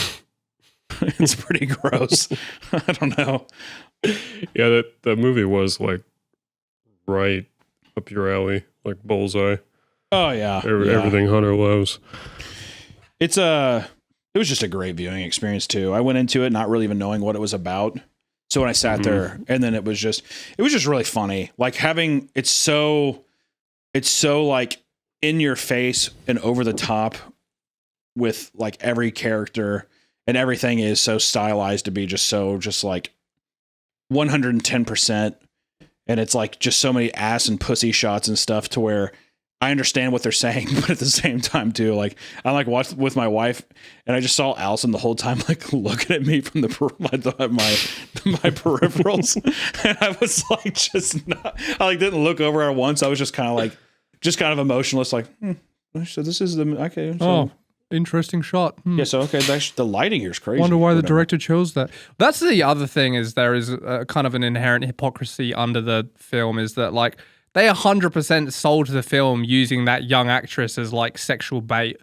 It's pretty gross. I don't know. Yeah, that movie was like right up your alley, like bullseye. Oh yeah. Everything Hunter loves. It was just a great viewing experience too. I went into it not really even knowing what it was about. So when I sat there and then it was just really funny. Like it's so like in your face and over the top with like every character and everything is so stylized to be just like 110%. And it's like just so many ass and pussy shots and stuff to where I understand what they're saying, but at the same time too, like I like watched with my wife and I just saw Allison the whole time, like looking at me from my peripherals. And I was like, I like didn't look over her once. I was just kind of emotionless. Like, so this is okay. So, interesting shot. yeah. So, okay. The lighting here is crazy. Wonder why the director chose that. That's the other thing is there is kind of an inherent hypocrisy under the film is that like, they 100% sold the film using that young actress as like sexual bait.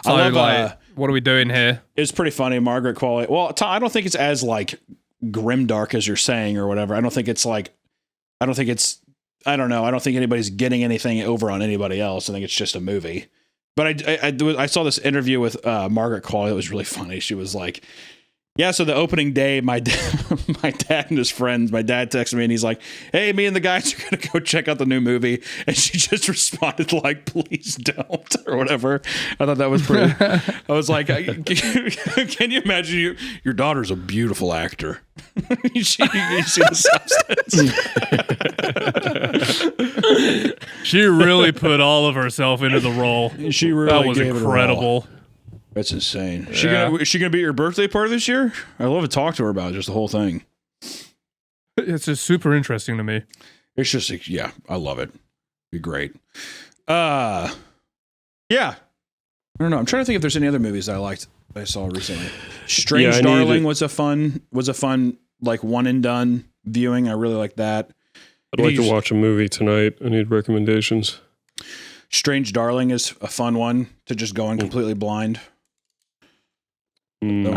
So I love, like, what are we doing here? It's pretty funny, Margaret Qualley. Well, I don't think it's as like grimdark as you're saying or whatever. I don't think it's. I don't know. I don't think anybody's getting anything over on anybody else. I think it's just a movie. But I saw this interview with Margaret Qualley. It was really funny. She was like, yeah, so the opening day, my dad and his friends, my dad texted me and he's like, hey, me and the guys are going to go check out the new movie. And she just responded like, please don't, or whatever. I thought that was pretty, I was like, can you imagine your daughter's a beautiful actor. you see the substance. She really put all of herself into the role. She really that was gave it incredible. It That's insane. Is she gonna be at your birthday party this year? I'd love to talk to her about just the whole thing. It's just super interesting to me. It's just yeah, I love it. It'd be great. Yeah. I don't know. I'm trying to think if there's any other movies that I liked that I saw recently. Strange Darling was a fun like one and done viewing. I really like that. I'd like to watch a movie tonight. I need recommendations. Strange Darling is a fun one to just go in completely blind. What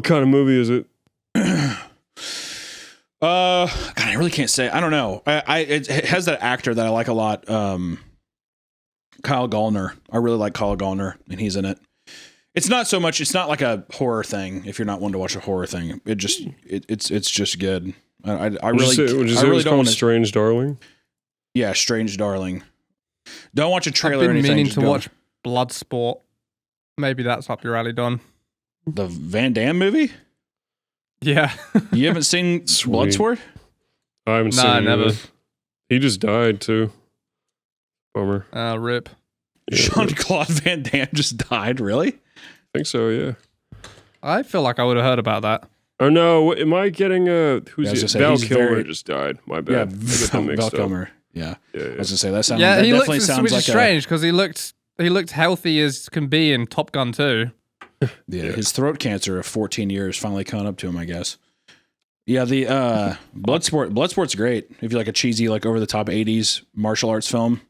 kind of movie is it? God, I really can't say. I don't know. It has that actor that I like a lot. Kyle Gallner. I really like Kyle Gallner, and he's in it. It's not so much. It's not like a horror thing. If you're not one to watch a horror thing, it's just good. I really don't want Strange Darling. Yeah, Strange Darling. Don't watch a trailer. I've been or anything. meaning Just to go. watch Bloodsport. Maybe that's up your alley, Don. The Van Damme movie. Yeah. You haven't seen Bloodsport? I haven't seen it. Never. Either. He just died too. Bummer. Rip. Yeah, Jean-Claude Van Damme just died. Really? I think so. Yeah. I feel like I would have heard about that. Oh no! Am I getting who's it? Val Kilmer just died. My bad. Yeah, Val Kilmer. Yeah. I was gonna say that sounds. Yeah, that he definitely looks, sounds which like is strange because he looked healthy as can be in Top Gun 2. Yeah, his throat cancer of 14 years finally caught up to him, I guess. Yeah, the Bloodsport's great. If you like a cheesy, like over the top 80s martial arts film.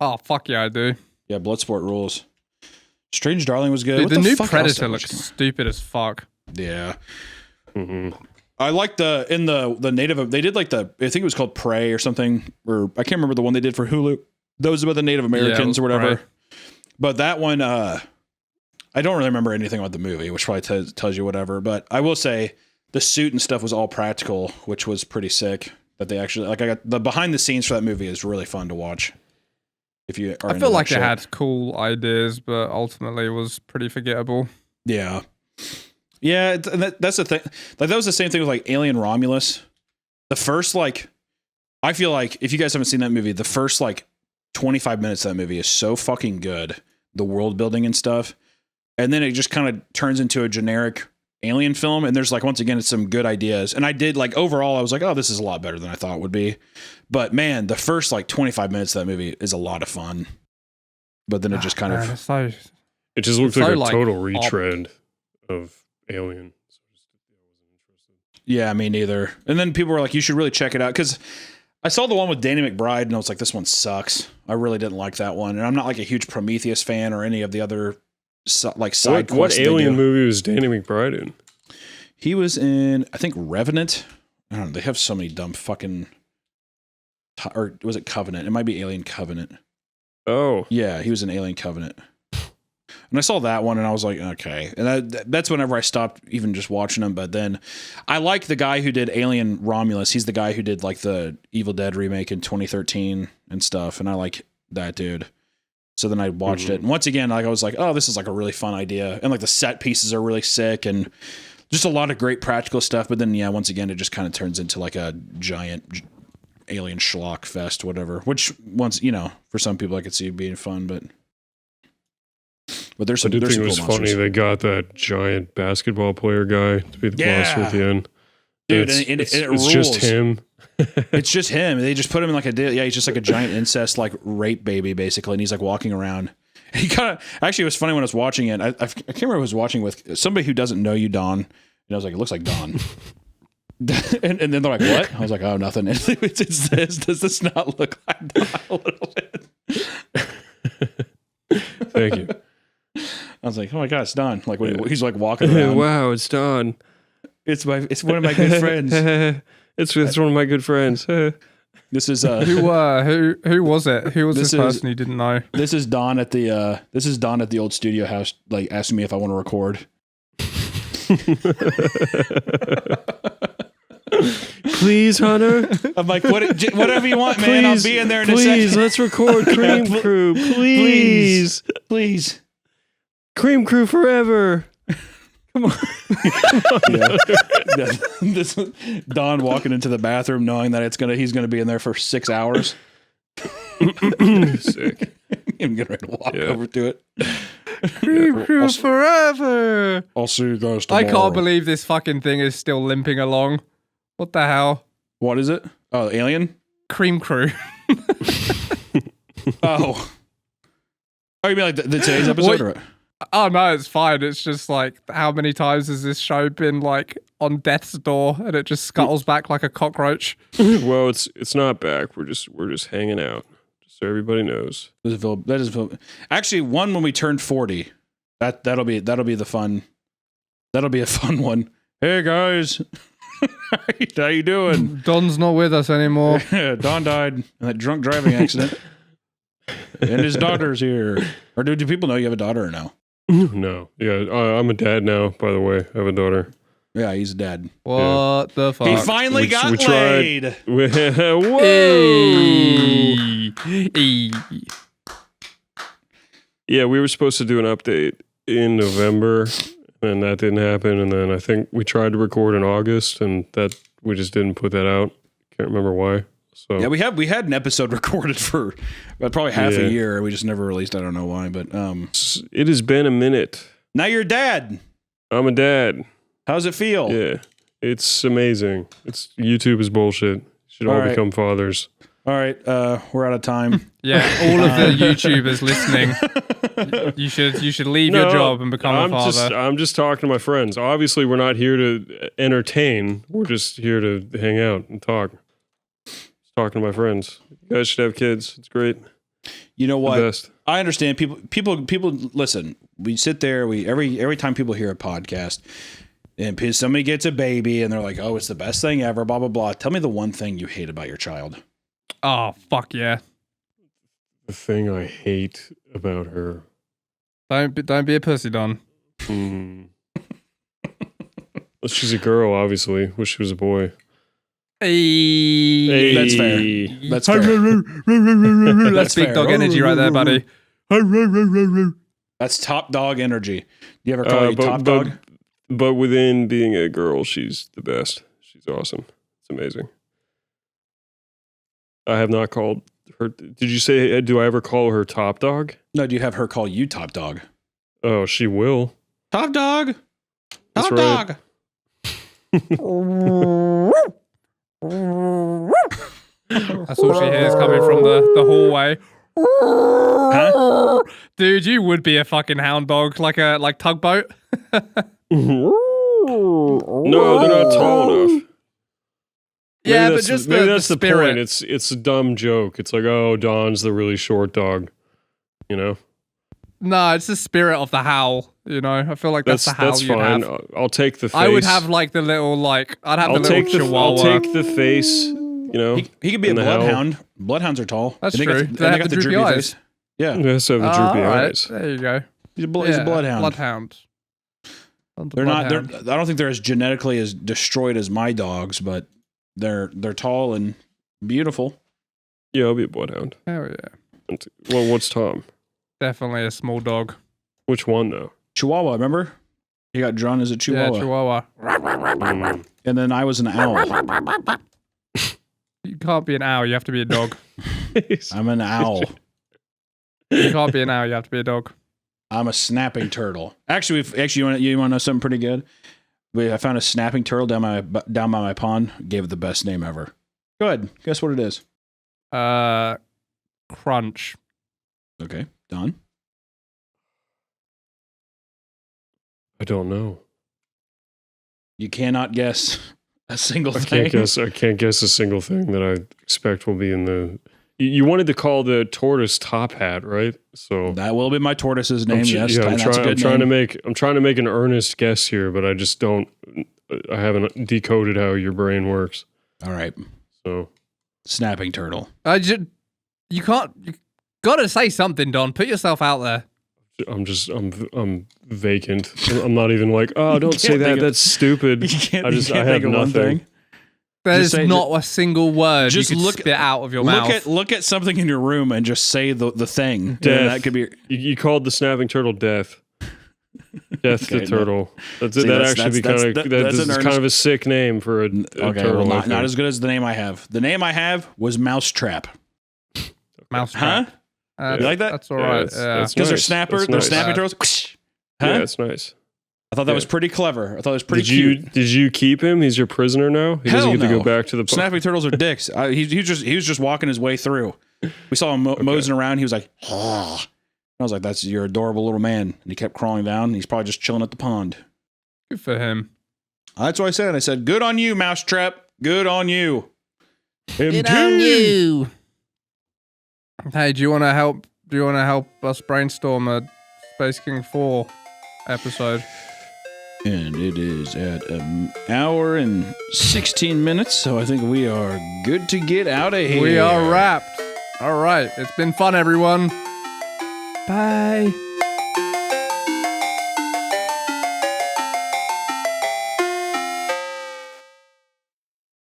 Oh fuck yeah, I do. Yeah, Bloodsport rules. Strange Darling was good. Dude, What the new fuck Predator else looks stupid as fuck. Yeah. Mm-hmm. I like the native. They did like I think it was called Prey or something, or I can't remember the one they did for Hulu. Those about the Native Americans or whatever. Prey. But that one, I don't really remember anything about the movie, which probably tells you whatever. But I will say the suit and stuff was all practical, which was pretty sick that they actually like. I got the behind the scenes for that movie is really fun to watch. If you are I feel like it had cool ideas, but ultimately it was pretty forgettable. Yeah. Yeah, that's the thing. Like that was the same thing with like Alien Romulus. The first like I feel like if you guys haven't seen that movie, the first like 25 minutes of that movie is so fucking good. The world building and stuff. And then it just kind of turns into a generic alien film. And there's like, once again, it's some good ideas. And I did like overall, I was like, oh, this is a lot better than I thought it would be. But man, the first like 25 minutes of that movie is a lot of fun. But then it just kind of. It just looked so, like a like, total retread of Alien. Yeah, me neither. And then people were like, you should really check it out. Because I saw the one with Danny McBride and I was like, this one sucks. I really didn't like that one. And I'm not like a huge Prometheus fan or any of the other like side quests. What Alien movie was Danny McBride in? He was in, I think, Revenant. I don't know. They have so many dumb fucking. Or was it Covenant? It might be Alien Covenant. Oh. Yeah, he was in Alien Covenant. And I saw that one and I was like, okay. And that's whenever I stopped even just watching them. But then I like the guy who did Alien Romulus. He's the guy who did like the Evil Dead remake in 2013 and stuff. And I like that dude. So then I watched it. And once again, like I was like, oh, this is like a really fun idea. And like the set pieces are really sick and just a lot of great practical stuff. But then, yeah, once again, it just kind of turns into like a giant alien schlock fest, whatever. Which once, you know, for some people I could see being fun, but there's some. I did think it cool was monsters. funny they got that giant basketball player guy to be the monster at the end. Dude, it's it rules. just him. It's just him. They just put him in like he's just like a giant incest like rape baby basically, and he's like walking around. He kind of actually it was funny when I was watching it. I can't remember who I was watching with somebody who doesn't know you, Don. And I was like, it looks like Don. and then they're like, what? I was like, oh, nothing. It's this. Does this not look like Don a little bit? Thank you. I was like, oh my god, it's Don. Like when he's like walking around. Wow, it's Don. It's one of my good friends. It's one of my good friends. This is Who was it? Who was this person you didn't know? This is Don at the old studio house, like asking me if I want to record. Please, Hunter. I'm like, whatever you want, man. I'll be in there in a second. Please, let's record Cream Crew. Please. Cream Crew forever. Come on. Yeah. This Don walking into the bathroom knowing that he's gonna be in there for 6 hours. Sick. I'm getting ready to walk over to it. Cream Crew forever. I'll see you guys I tomorrow. can't believe this fucking thing is still limping along. What the hell? What is it? Oh, Alien? Cream Crew. Oh, you mean like the today's episode? Or what? Oh no, it's fine. It's just like, how many times has this show been like on death's door and it just scuttles back like a cockroach? Well, it's not back. We're just hanging out, just so everybody knows. That is actually one when we turn 40. That'll be the fun. That'll be a fun one. Hey guys, how you doing? Don's not with us anymore. Don died in that drunk driving accident, and his daughter's here. Or do people know you have a daughter or no? No. Yeah, I'm a dad now, by the way. I have a daughter. Yeah, he's a dad. What the fuck? He finally got we tried. laid. Whoa! Hey. Yeah, we were supposed to do an update in November, and that didn't happen. And then I think we tried to record in August, and that we just didn't put that out. Can't remember why. So Yeah, we had an episode recorded for probably half a year. We just never released. I don't know why, but it has been a minute. now you're a dad. I'm a dad. How's it feel? Yeah, it's amazing. YouTube is bullshit. Should all right. become fathers. All right, we're out of time. Yeah, all of the YouTubers listening, you should leave your job and become a father. I'm just talking to my friends. Obviously, we're not here to entertain. We're just here to hang out and talk. Just talking to my friends. You guys should have kids. It's great. You know what? Best. I understand people listen. We sit there. Every time people hear a podcast and somebody gets a baby and they're like, "Oh, it's the best thing ever." Blah blah blah. Tell me the one thing you hate about your child. Oh fuck yeah! The thing I hate about her. Don't be a pussy, Don. Well, she's a girl, obviously. Wish she was a boy. Hey. That's fair. Hey. That's fair. That's big fair. dog energy right there, buddy. That's top dog energy. Do you ever call you top dog? But within being a girl, she's the best. She's awesome. It's amazing. I have not called her. Did you say, do I ever call her top dog? No, do you have her call you top dog? Oh, she will. Top dog. That's Top right. dog. That's all she hears coming from the hallway. Huh? Dude, you would be a fucking hound dog, like tugboat. No, they're not tall enough. Yeah, Maybe but just maybe the that's the spirit. point. It's a dumb joke. It's like, oh, Don's the really short dog. You know, No, it's the spirit of the howl. You know, I feel like that's the howl you'd fine. have. I'll take the face. I would have like the little like I'd have I'll the little take the chihuahua. I'll take the face. You know, He could be a in the howl. bloodhound. Bloodhounds are tall. That's And they got true. the- They and have got the droopy droopy eyes. face. Yeah, He has to have the Ah, droopy alright, eyes. there you go. he's a bloodhound. Bloodhound. Don's a They're not. bloodhound. I don't think they're as genetically as destroyed as my dogs, but they're tall and beautiful. Yeah, I'll be a bloodhound. Hell yeah. Well, what's Tom? Definitely a small dog. Which one though? Chihuahua, remember? He got drawn as a Chihuahua, Yeah, Chihuahua. Mm. and then I was an owl. You can't be an owl. You have to be a dog. I'm an owl. You can't be an owl. You have to be a dog. I'm a snapping turtle. Actually, you want to know something pretty good? I found a snapping turtle down by my pond. Gave it the best name ever. Go ahead. Guess what it is? Crunch. Okay, Don. I don't know. You cannot guess a single I thing. can't guess a single thing that I expect will be in the. You wanted to call the tortoise Top Hat, right? So That will be my tortoise's name. I'm Yes, I'm that's a good trying to name. make an earnest guess here, but I just don't. I haven't decoded how your brain works. All right, So snapping turtle. You can't. You gotta say something, Don. Put yourself out there. I'm vacant. I'm not even like, oh, don't say can't that. think of- That's stupid. You can't. I you just can't I have think of one nothing. thing. There's say- not a single word just you could look- spit out of your mouth. Look at something in your room and just say the thing. Death. And that could be. You called the snapping turtle Death. Death Okay, the turtle. That See, that's- actually be that's- kind of that's this an is kind of a sick name for a Okay, turtle. well, I not think. as good as the name I have. The name I have was Mousetrap. Mouse Huh? trap. You like that? That's all right. it's- Yeah. that's Because they're nice. snapper, That's they're nice. snapping turtles. Huh? Yeah, it's nice. I thought that Yeah. was pretty clever. I thought it was pretty Did cute. did you keep him? He's your prisoner now. He doesn't Hell get to no. go back to the Snapping turtles are dicks. He was just walking his way through. We saw him moseying around. He was like, I was like, that's your adorable little man. And he kept crawling down. He's probably just chilling at the pond. Good for him. That's what I said. I said, good on you, Mousetrap. Good on you. Good on you. Hey, do you want to help? Do you want to help us brainstorm a Space King 4 episode? And it is at an hour and 16 minutes, so I think we are good to get out of here. We are wrapped. All right. It's been fun, everyone. Bye.